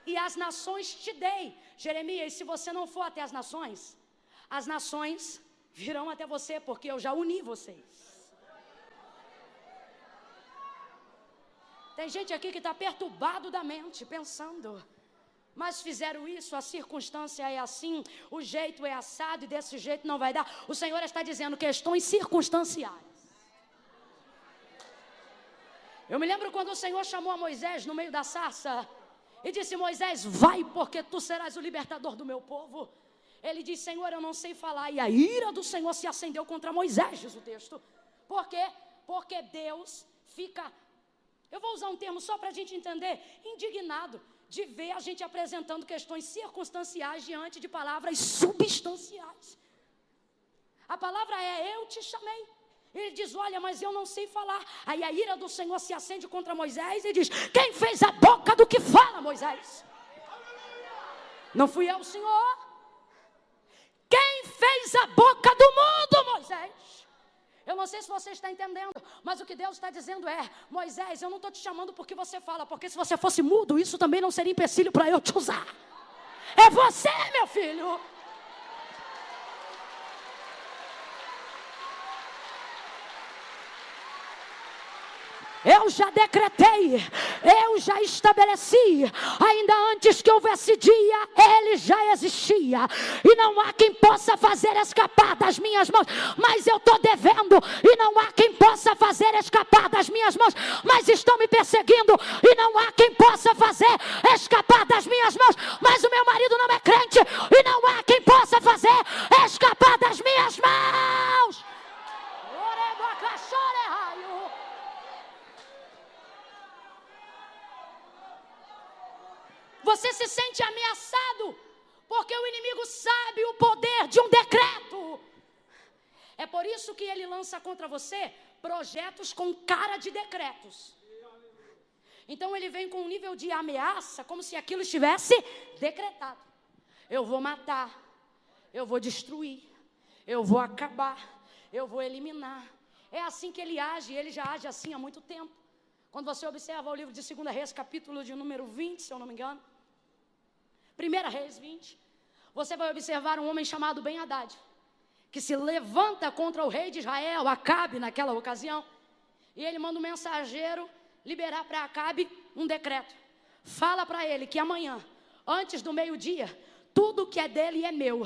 S1: E as nações te dei. Jeremias, se você não for até as nações virão até você, porque eu já uni vocês. Tem gente aqui que está perturbado da mente, pensando, mas fizeram isso, a circunstância é assim, o jeito é assado e desse jeito não vai dar. O Senhor está dizendo questões circunstanciais. Eu me lembro quando o Senhor chamou a Moisés no meio da sarça e disse, Moisés, vai porque tu serás o libertador do meu povo. Ele disse, Senhor, eu não sei falar. E a ira do Senhor se acendeu contra Moisés, diz o texto. Por quê? Porque Deus fica, eu vou usar um termo só para a gente entender, indignado de ver a gente apresentando questões circunstanciais diante de palavras substanciais. A palavra é, eu te chamei. Ele diz, olha, mas eu não sei falar. Aí a ira do Senhor se acende contra Moisés e diz, quem fez a boca do que fala, Moisés? Não fui eu, Senhor. Quem fez a boca do mundo, Moisés? Eu não sei se você está entendendo, mas o que Deus está dizendo é, Moisés, eu não estou te chamando porque você fala, porque se você fosse mudo, isso também não seria empecilho para eu te usar. É você, meu filho. Eu já decretei, eu já estabeleci, ainda antes que houvesse dia, ele já existia, e não há quem possa fazer escapar das minhas mãos, mas eu estou devendo, e não há quem possa fazer escapar das minhas mãos, mas estão me perseguindo, e não há quem possa fazer escapar das minhas mãos, mas o meu marido não é crente, e não há quem possa fazer escapar das minhas mãos. Você se sente ameaçado, porque o inimigo sabe o poder de um decreto. É por isso que ele lança contra você projetos com cara de decretos. Então ele vem com um nível de ameaça, como se aquilo estivesse decretado. Eu vou matar, eu vou destruir, eu vou acabar, eu vou eliminar. É assim que ele age, ele já age assim há muito tempo. Quando você observa o livro de 2 Reis, capítulo de número 20, se eu não me engano, 1 Reis 20, você vai observar um homem chamado Ben-Hadad, que se levanta contra o rei de Israel, Acabe, naquela ocasião, e ele manda um mensageiro liberar para Acabe um decreto. Fala para ele que amanhã, antes do meio-dia, tudo que é dele é meu,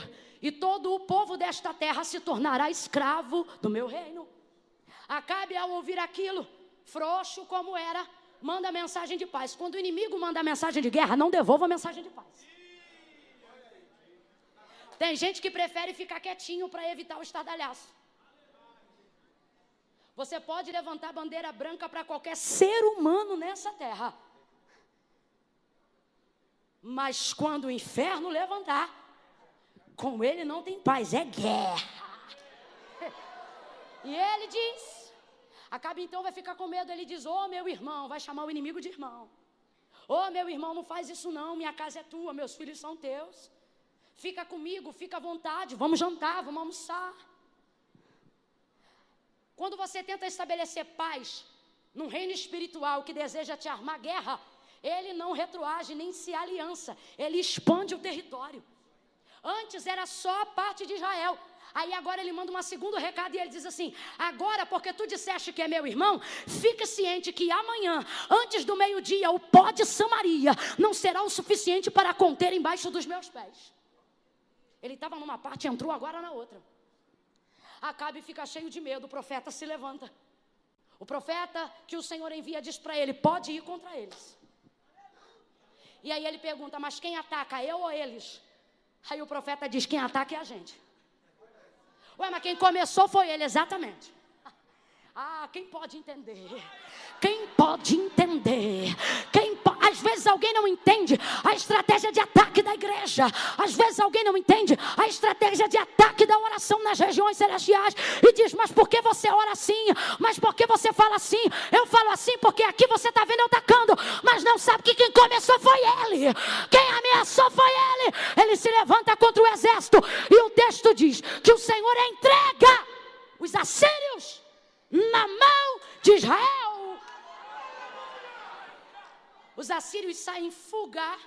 S1: e todo o povo desta terra se tornará escravo do meu reino. Acabe, ao ouvir aquilo, frouxo como era, manda a mensagem de paz. Quando o inimigo manda a mensagem de guerra, não devolva a mensagem de paz. Tem gente que prefere ficar quietinho para evitar o estardalhaço. Você pode levantar bandeira branca para qualquer ser humano nessa terra, mas quando o inferno levantar, com ele não tem paz, é guerra. E ele diz, Acabe então vai ficar com medo. Ele diz, meu irmão, vai chamar o inimigo de irmão. Meu irmão, não faz isso não, minha casa é tua, meus filhos são teus. Fica comigo, fica à vontade, vamos jantar, vamos almoçar. Quando você tenta estabelecer paz num reino espiritual que deseja te armar guerra, ele não retroage nem se aliança, ele expande o território. Antes era só a parte de Israel. Aí agora ele manda um segundo recado e ele diz assim, agora porque tu disseste que é meu irmão, fica ciente que amanhã, antes do meio-dia, o pó de Samaria não será o suficiente para conter embaixo dos meus pés. Ele estava numa parte e entrou agora na outra. Acabe fica cheio de medo, o profeta se levanta. O profeta que o Senhor envia diz para ele, pode ir contra eles. E aí ele pergunta, mas quem ataca, eu ou eles? Aí o profeta diz, quem ataca é a gente. Mas quem começou foi ele, exatamente. Quem pode entender? Quem pode entender? Às vezes alguém não entende a estratégia de ataque da igreja. Às vezes alguém não entende a estratégia de ataque da oração nas regiões celestiais. E diz, mas por que você ora assim? Mas por que você fala assim? Eu falo assim porque aqui você está vendo eu atacando. Mas não sabe que quem começou foi ele. Quem ameaçou foi ele. Ele se levanta contra o exército. E o texto diz que o Senhor entrega os assírios na mão de Israel. Os assírios saem em fuga,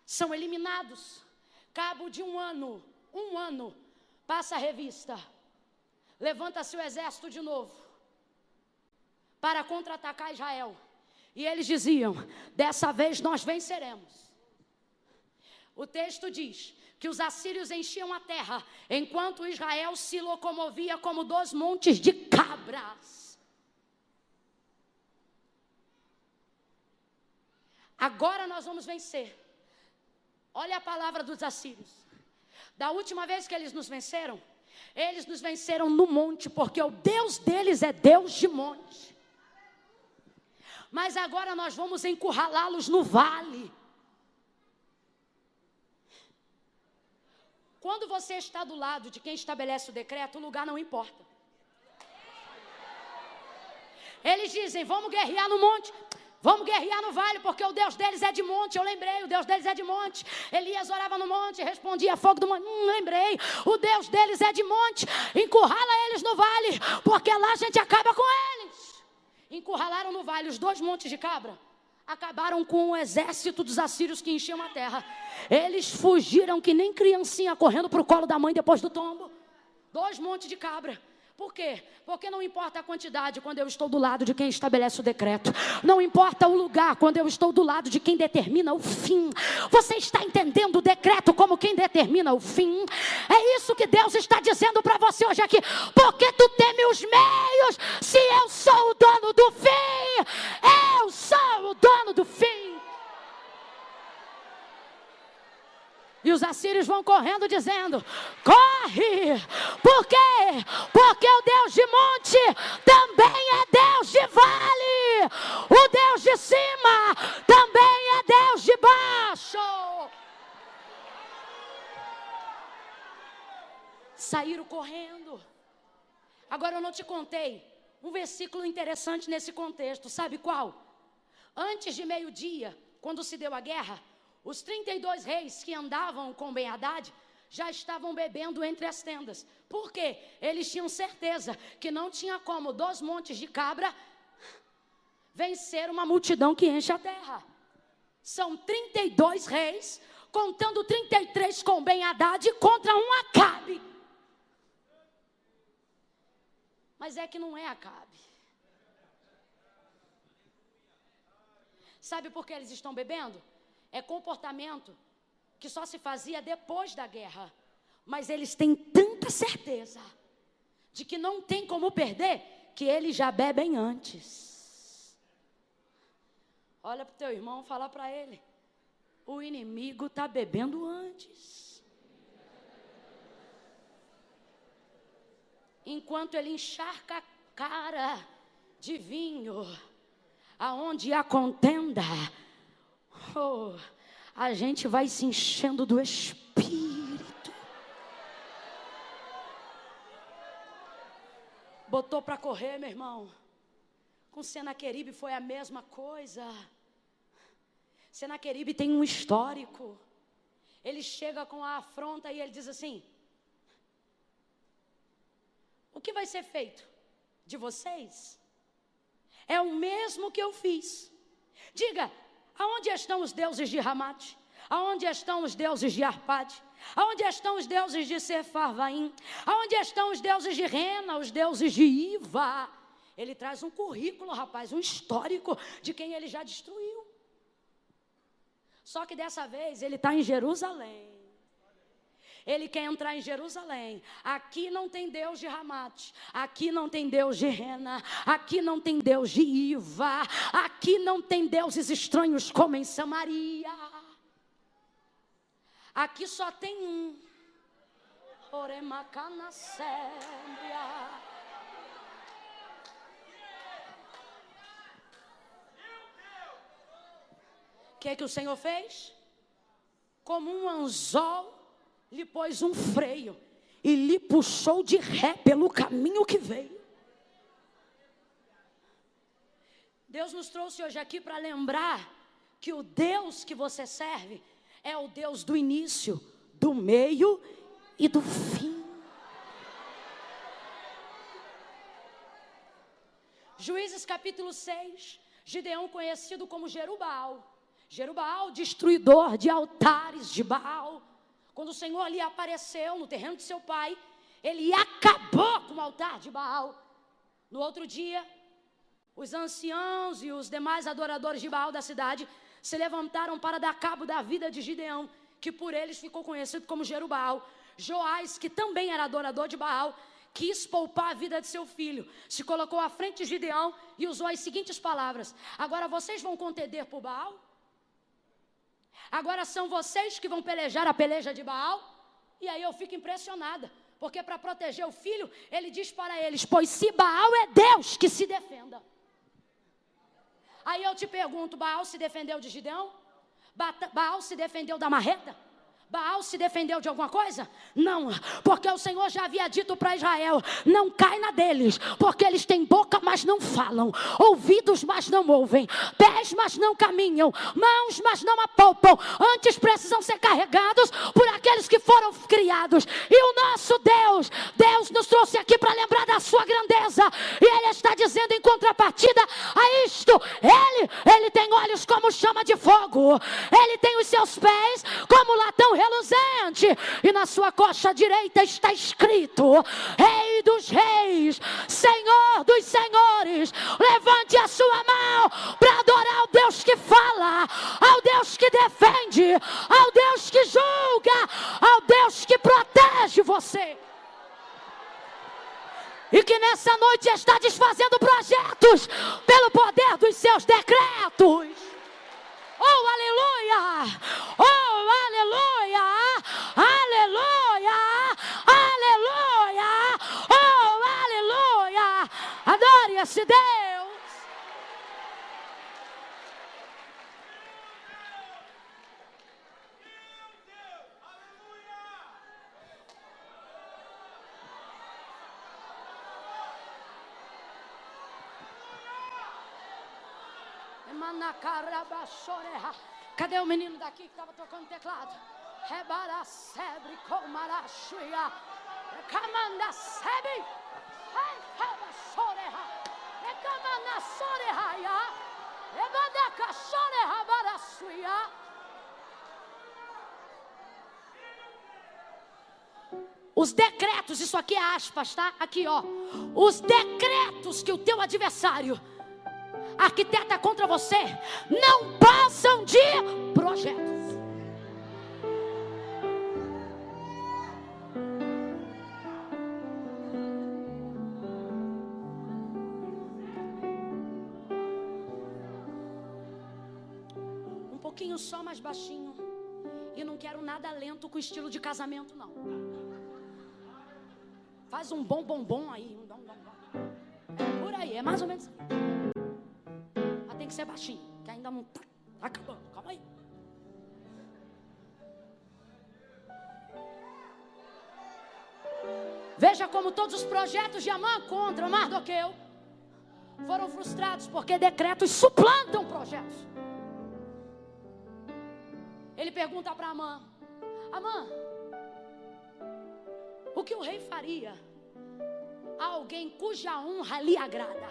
S1: são eliminados. Cabo de um ano, passa a revista. Levanta-se o exército de novo para contra-atacar Israel. E eles diziam, dessa vez nós venceremos. O texto diz que os assírios enchiam a terra, enquanto Israel se locomovia como 2 montes de cabras. Agora nós vamos vencer. Olha a palavra dos assírios. Da última vez que eles nos venceram no monte, porque o Deus deles é Deus de monte. Mas agora nós vamos encurralá-los no vale. Quando você está do lado de quem estabelece o decreto, o lugar não importa. Eles dizem, vamos guerrear no monte. Vamos guerrear no vale, porque o Deus deles é de monte. Eu lembrei, o Deus deles é de monte. Elias orava no monte, respondia fogo do monte. Lembrei, o Deus deles é de monte. Encurrala eles no vale, porque lá a gente acaba com eles. Encurralaram no vale os 2 montes de cabra. Acabaram com o exército dos assírios que enchiam a terra. Eles fugiram que nem criancinha correndo para o colo da mãe depois do tombo. 2 montes de cabra. Por quê? Porque não importa a quantidade quando eu estou do lado de quem estabelece o decreto. Não importa o lugar quando eu estou do lado de quem determina o fim. Você está entendendo o decreto como quem determina o fim? É isso que Deus está dizendo para você hoje aqui. Porque tu teme os meios, se eu sou o dono do fim. Eu sou o dono do fim. E os assírios vão correndo dizendo, corre! Por quê? Porque o Deus de monte também é Deus de vale. O Deus de cima também é Deus de baixo. saíram correndo. Agora eu não te contei um versículo interessante nesse contexto, sabe qual? Antes de meio-dia, quando se deu a guerra, os 32 reis que andavam com Ben-Hadad já estavam bebendo entre as tendas. Por quê? Eles tinham certeza que não tinha como 2 montes de cabra vencer uma multidão que enche a terra. São 32 reis, contando 33 com Ben-Hadad contra um Acabe. Mas é que não é Acabe. Sabe por que eles estão bebendo? É comportamento que só se fazia depois da guerra. Mas eles têm tanta certeza de que não tem como perder, que eles já bebem antes. Olha para o teu irmão, fala para ele: o inimigo está bebendo antes. Enquanto ele encharca a cara de vinho, aonde há contenda, a gente vai se enchendo do Espírito. Botou para correr, meu irmão. Com Senaqueribe foi a mesma coisa. Senaqueribe tem um histórico. Ele chega com a afronta e ele diz assim: o que vai ser feito de vocês é o mesmo que eu fiz. Diga, aonde estão os deuses de Ramate? Aonde estão os deuses de Arpade? Aonde estão os deuses de Sefarvaim? Aonde estão os deuses de Rena, os deuses de Iva? Ele traz um currículo, rapaz, um histórico de quem ele já destruiu. Só que dessa vez ele está em Jerusalém. Ele quer entrar em Jerusalém. Aqui não tem Deus de Ramate. Aqui não tem Deus de Rena. Aqui não tem Deus de Iva. Aqui não tem deuses estranhos como em Samaria. Aqui só tem um. Oremacanasémbia. O que o Senhor fez? Como um anzol, lhe pôs um freio e lhe puxou de ré pelo caminho que veio. Deus nos trouxe hoje aqui para lembrar que o Deus que você serve é o Deus do início, do meio e do fim. Juízes capítulo 6, Gideão conhecido como Jerubbaal. Jerubbaal, destruidor de altares de Baal. Quando o Senhor lhe apareceu no terreno de seu pai, ele acabou com o altar de Baal. No outro dia, os anciãos e os demais adoradores de Baal da cidade se levantaram para dar cabo da vida de Gideão, que por eles ficou conhecido como Jerubbaal. Joás, que também era adorador de Baal, quis poupar a vida de seu filho, se colocou à frente de Gideão e usou as seguintes palavras: agora vocês vão contender por Baal? Agora são vocês que vão pelejar a peleja de Baal? E aí eu fico impressionada, porque para proteger o filho, ele diz para eles: pois se Baal é Deus, que se defenda. Aí eu te pergunto, Baal se defendeu de Gideão? Baal se defendeu da marreta? Baal se defendeu de alguma coisa? Não, porque o Senhor já havia dito para Israel: não cai na deles, porque eles têm boca, mas não falam, ouvidos, mas não ouvem, pés, mas não caminham, mãos, mas não apalpam. Antes precisam ser carregados por aqueles que foram criados. E o nosso Deus nos trouxe aqui para lembrar da sua grandeza. E Ele está dizendo em contrapartida a isto: Ele tem olhos como chama de fogo, Ele tem os seus pés como latão reluzente, e na sua coxa direita está escrito: Rei dos reis, Senhor dos senhores. Levante a sua mão para adorar ao Deus que fala, ao Deus que defende, ao Deus que julga, ao Deus que protege você, e que nessa noite está desfazendo projetos pelo poder dos seus decretos. Oh, aleluia! Oh, aleluia! Aleluia! Aleluia! Oh, aleluia! Adore esse Deus! Cadê o menino daqui que estava tocando teclado? Rebaracebre com marachuia. Camanda sebe. Soreha. Recamana soreha. Ebadaca soreha barachuia. Os decretos, isso aqui é aspas, tá? Aqui, ó. Os decretos que o teu adversário arquiteta contra você não passam de projetos. Um pouquinho só mais baixinho. E não quero nada lento com estilo de casamento, não. Faz um bom aí. Por aí, é mais ou menos. Mas tem que ser baixinho, que ainda não tá acabando. Calma aí. Veja como todos os projetos de Amã contra Mardoqueu foram frustrados, porque decretos suplantam projetos. Ele pergunta para Amã: Amã, o que o rei faria a alguém cuja honra lhe agrada?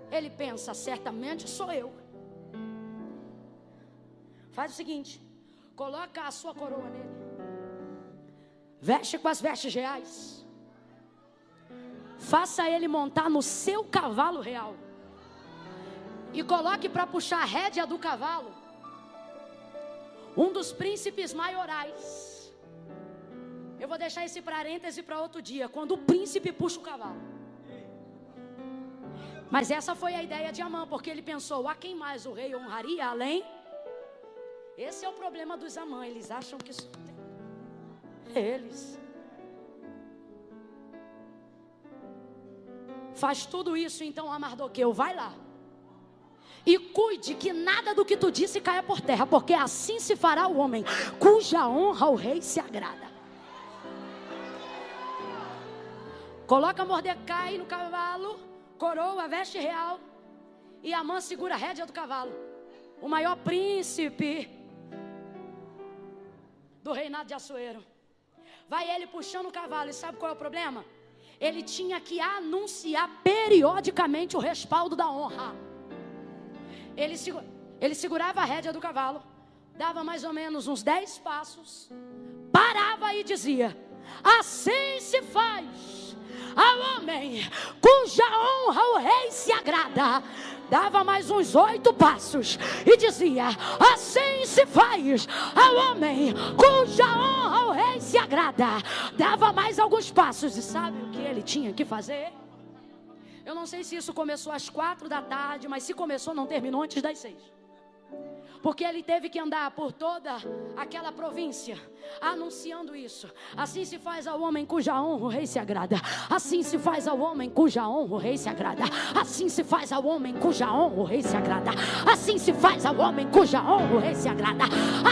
S1: Ele pensa: certamente sou eu. Faz o seguinte: coloca a sua coroa nele, veste com as vestes reais, faça ele montar no seu cavalo real e coloque para puxar a rédea do cavalo um dos príncipes maiorais. Eu vou deixar esse parêntese para outro dia, quando o príncipe puxa o cavalo. Mas essa foi a ideia de Amã, porque ele pensou: a quem mais o rei honraria além? Esse é o problema dos Amã, eles acham que isso tem. Eles faz tudo isso. Então a Mardoqueu, vai lá e cuide que nada do que tu disse caia por terra, porque assim se fará o homem cuja honra o rei se agrada. Coloca Mordecai no cavalo, coroa, veste real, e Amã segura a rédea do cavalo. O maior príncipe do reinado de Assuero. Vai ele puxando o cavalo, e sabe qual é o problema? Ele tinha que anunciar periodicamente o respaldo da honra. Ele segurava a rédea do cavalo, dava mais ou menos uns 10 passos, parava e dizia: assim se faz ao homem cuja honra o rei se agrada. Dava mais uns 8 passos e dizia: assim se faz ao homem cuja honra o rei se agrada. Dava mais alguns passos, e sabe o que ele tinha que fazer? Eu não sei se isso começou às 4 da tarde, mas se começou, não terminou antes das 6. Porque ele teve que andar por toda aquela província anunciando isso. Assim se faz ao homem cuja honra o rei se agrada. Assim se faz ao homem cuja honra o rei se agrada. Assim se faz ao homem cuja honra o rei se agrada. Assim se faz ao homem cuja honra o rei se agrada.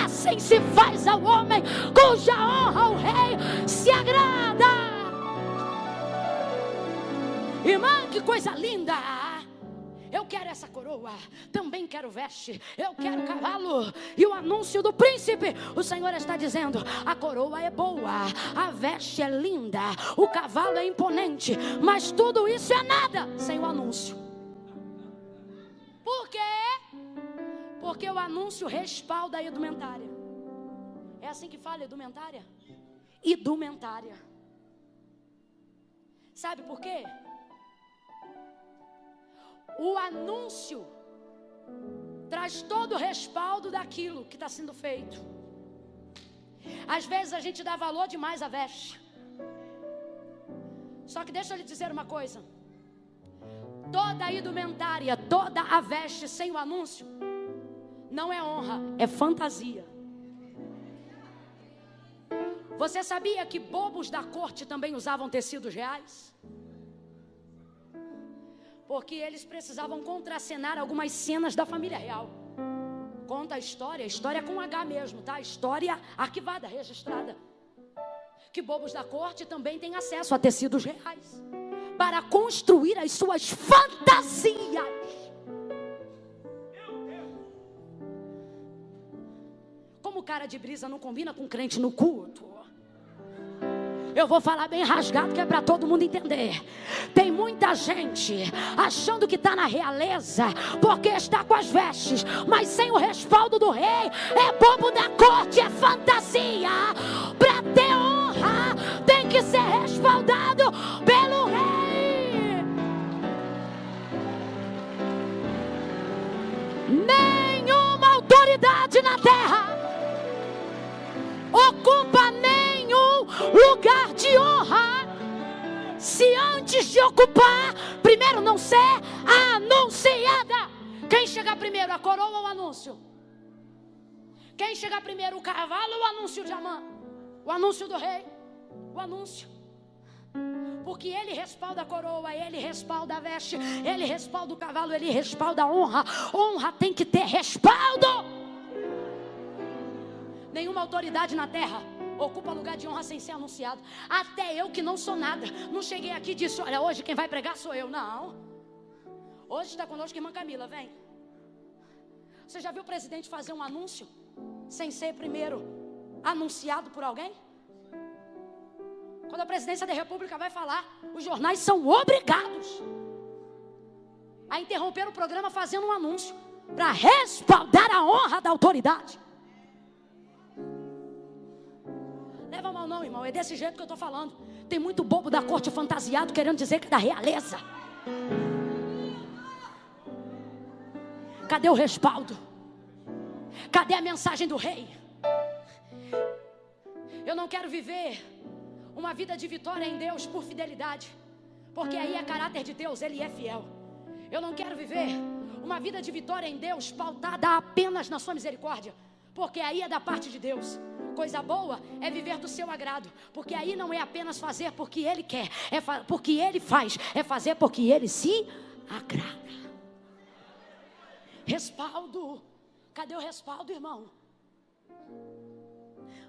S1: Assim se faz ao homem cuja honra o rei se agrada. Irmã, que coisa linda! Eu quero essa coroa, também quero veste, eu quero cavalo e o anúncio do príncipe. O Senhor está dizendo: a coroa é boa, a veste é linda, o cavalo é imponente, mas tudo isso é nada sem o anúncio. Por quê? Porque o anúncio respalda a indumentária. É assim que fala, indumentária? Indumentária. Sabe por quê? O anúncio traz todo o respaldo daquilo que está sendo feito. Às vezes a gente dá valor demais à veste. Só que deixa eu lhe dizer uma coisa: toda a indumentária, toda a veste sem o anúncio não é honra, é fantasia. Você sabia que bobos da corte também usavam tecidos reais? Porque eles precisavam contracenar algumas cenas da família real. Conta a história com H mesmo, tá? História arquivada, registrada. Que bobos da corte também têm acesso a tecidos reais para construir as suas fantasias. cara de brisa não combina com crente no culto. Eu vou falar bem rasgado, que é para todo mundo entender. Tem muita gente achando que está na realeza porque está com as vestes, mas sem o respaldo do rei. É bobo da corte, é fantasia. Para ter honra, tem que ser respaldado pelo rei. Nenhuma autoridade na terra ocupa nenhum lugar de honra se antes de ocupar, primeiro não ser anunciada. Quem chegar primeiro, a coroa ou o anúncio? Quem chegar primeiro, o cavalo ou o anúncio de Amã? O anúncio do rei? O anúncio. Porque ele respalda a coroa, ele respalda a veste, ele respalda o cavalo, ele respalda a honra. Honra tem que ter respaldo. Nenhuma autoridade na terra ocupa lugar de honra sem ser anunciado. Até eu que não sou nada, não cheguei aqui e disse: olha, hoje quem vai pregar sou eu. Não. Hoje está conosco a irmã Camila, vem. Você já viu o presidente fazer um anúncio sem ser primeiro anunciado por alguém? Quando a presidência da república vai falar, os jornais são obrigados a interromper o programa fazendo um anúncio para respaldar a honra da autoridade. Leva mal não, irmão, é desse jeito que eu estou falando. Tem muito bobo da corte fantasiado querendo dizer que é da realeza. Cadê o respaldo? Cadê a mensagem do rei? Eu não quero viver uma vida de vitória em Deus por fidelidade, porque aí é caráter de Deus, Ele é fiel. Eu não quero viver uma vida de vitória em Deus pautada apenas na sua misericórdia, porque aí é da parte de Deus. Coisa boa é viver do seu agrado, porque aí não é apenas fazer porque Ele quer, é porque Ele faz, é fazer porque Ele se agrada. Respaldo. Cadê o respaldo, irmão?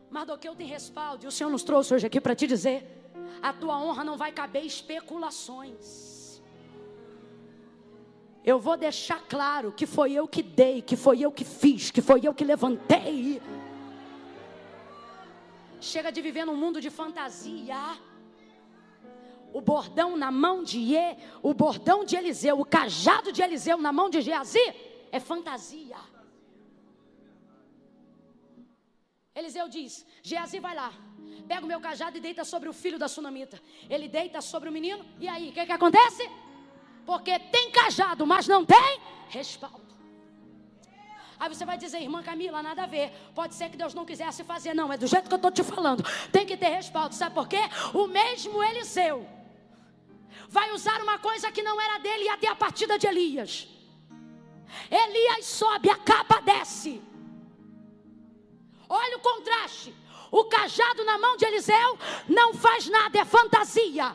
S1: Mardoqueu tem respaldo, e o Senhor nos trouxe hoje aqui para te dizer: a tua honra não vai caber especulações. Eu vou deixar claro que foi eu que dei, que foi eu que fiz, que foi eu que levantei. Chega de viver num mundo de fantasia. O bordão na mão de o bordão de Eliseu, o cajado de Eliseu na mão de Geazi é fantasia. Eliseu diz: Geazi, vai lá, pega o meu cajado e deita sobre o filho da sunamita. Ele deita sobre o menino, e aí, o que acontece? Porque tem cajado, mas não tem respaldo. Aí você vai dizer: irmã Camila, nada a ver, pode ser que Deus não quisesse fazer. Não, é do jeito que eu estou te falando. Tem que ter respaldo, sabe por quê? O mesmo Eliseu vai usar uma coisa que não era dele, e até a partida de Elias. Elias sobe, a capa desce. Olha o contraste. O cajado na mão de Eliseu não faz nada, é fantasia.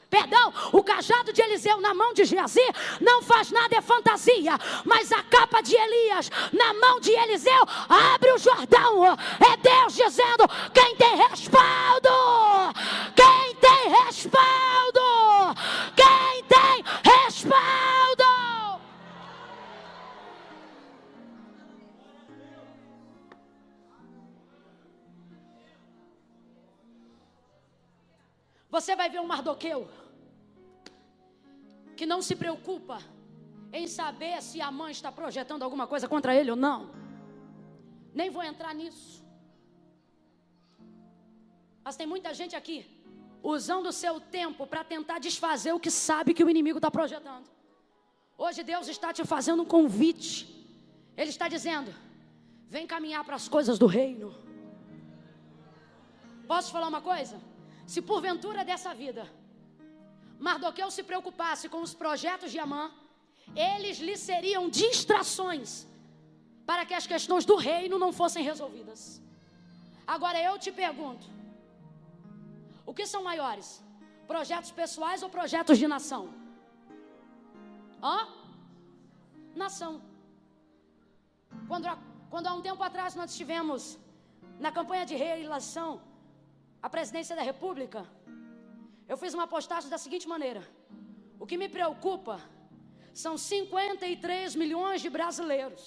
S1: Perdão, o cajado de Eliseu na mão de Geazi não faz nada, é fantasia. Mas a capa de Elias na mão de Eliseu abre o Jordão. É Deus dizendo: quem tem respaldo? Quem tem respaldo? Quem tem respaldo? Você vai ver um Mardoqueu que não se preocupa em saber se a mãe está projetando alguma coisa contra ele ou não. Nem vou entrar nisso. Mas tem muita gente aqui usando o seu tempo para tentar desfazer o que sabe que o inimigo está projetando. Hoje Deus está te fazendo um convite. Ele está dizendo: vem caminhar para as coisas do reino. Posso falar uma coisa? Se porventura dessa vida Mardoqueu se preocupasse com os projetos de Amã, eles lhe seriam distrações para que as questões do reino não fossem resolvidas. Agora eu te pergunto: o que são maiores? Projetos pessoais ou projetos de nação? Nação. Quando há um tempo atrás nós estivemos na campanha de reeleição à presidência da República, eu fiz uma postagem da seguinte maneira: o que me preocupa são 53 milhões de brasileiros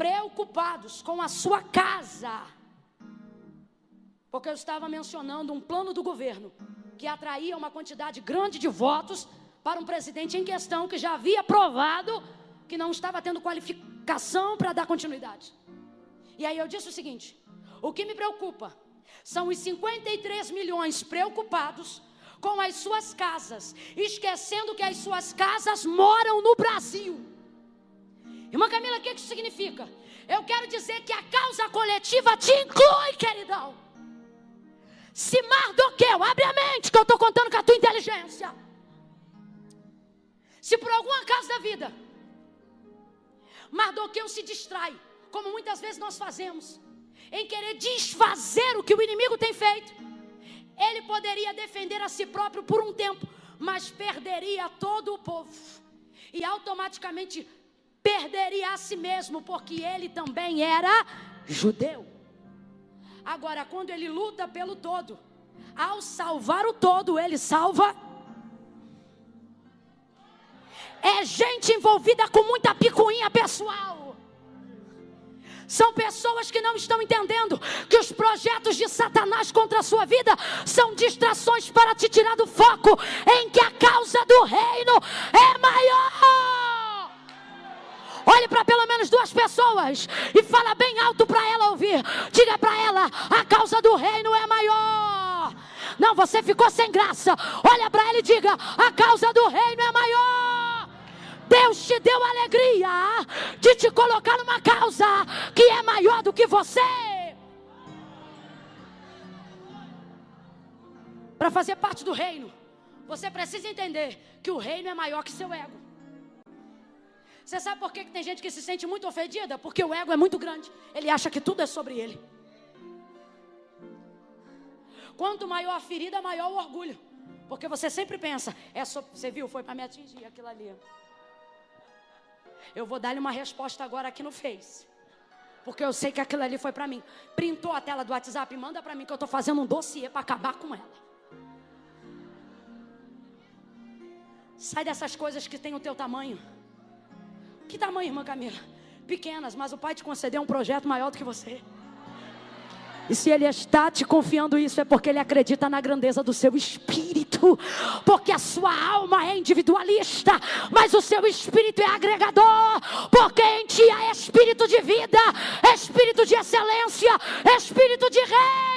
S1: preocupados com a sua casa. Porque eu estava mencionando um plano do governo que atraía uma quantidade grande de votos para um presidente em questão que já havia provado que não estava tendo qualificação para dar continuidade. E aí eu disse o seguinte: o que me preocupa são os 53 milhões preocupados com as suas casas, esquecendo que as suas casas moram no Brasil. Irmã Camila, o que isso significa? Eu quero dizer que a causa coletiva te inclui, queridão. Se Mardoqueu, abre a mente, que eu estou contando com a tua inteligência. Se por alguma causa da vida Mardoqueu se distrai, como muitas vezes nós fazemos, em querer desfazer o que o inimigo tem feito, ele poderia defender a si próprio por um tempo, mas perderia todo o povo e automaticamente perderia a si mesmo, porque ele também era judeu. Agora, quando ele luta pelo todo, ao salvar o todo, ele salva. É gente envolvida com muita picuinha pessoal. São pessoas que não estão entendendo que os projetos de Satanás contra a sua vida são distrações para te tirar do foco em que a causa do reino é maior. Olhe para pelo menos duas pessoas e fala bem alto para ela ouvir. Diga para ela: a causa do reino é maior. Não, você ficou sem graça. Olha para ela e diga: a causa do reino é maior. Deus te deu a alegria de te colocar numa causa que é maior do que você. Para fazer parte do reino, você precisa entender que o reino é maior que seu ego. Você sabe por que tem gente que se sente muito ofendida? Porque o ego é muito grande. Ele acha que tudo é sobre ele. Quanto maior a ferida, maior o orgulho. Porque você sempre pensa: você viu, foi para me atingir aquilo ali. Eu vou dar-lhe uma resposta agora aqui no Face, porque eu sei que aquilo ali foi para mim. Printou a tela do WhatsApp, manda para mim que eu estou fazendo um dossiê para acabar com ela. Sai dessas coisas que tem o teu tamanho. Que tamanho, irmã Camila? Pequenas, mas o Pai te concedeu um projeto maior do que você. E se Ele está te confiando isso, é porque Ele acredita na grandeza do seu espírito. Porque a sua alma é individualista, mas o seu espírito é agregador. Porque em ti há espírito de vida, espírito de excelência, espírito de rei.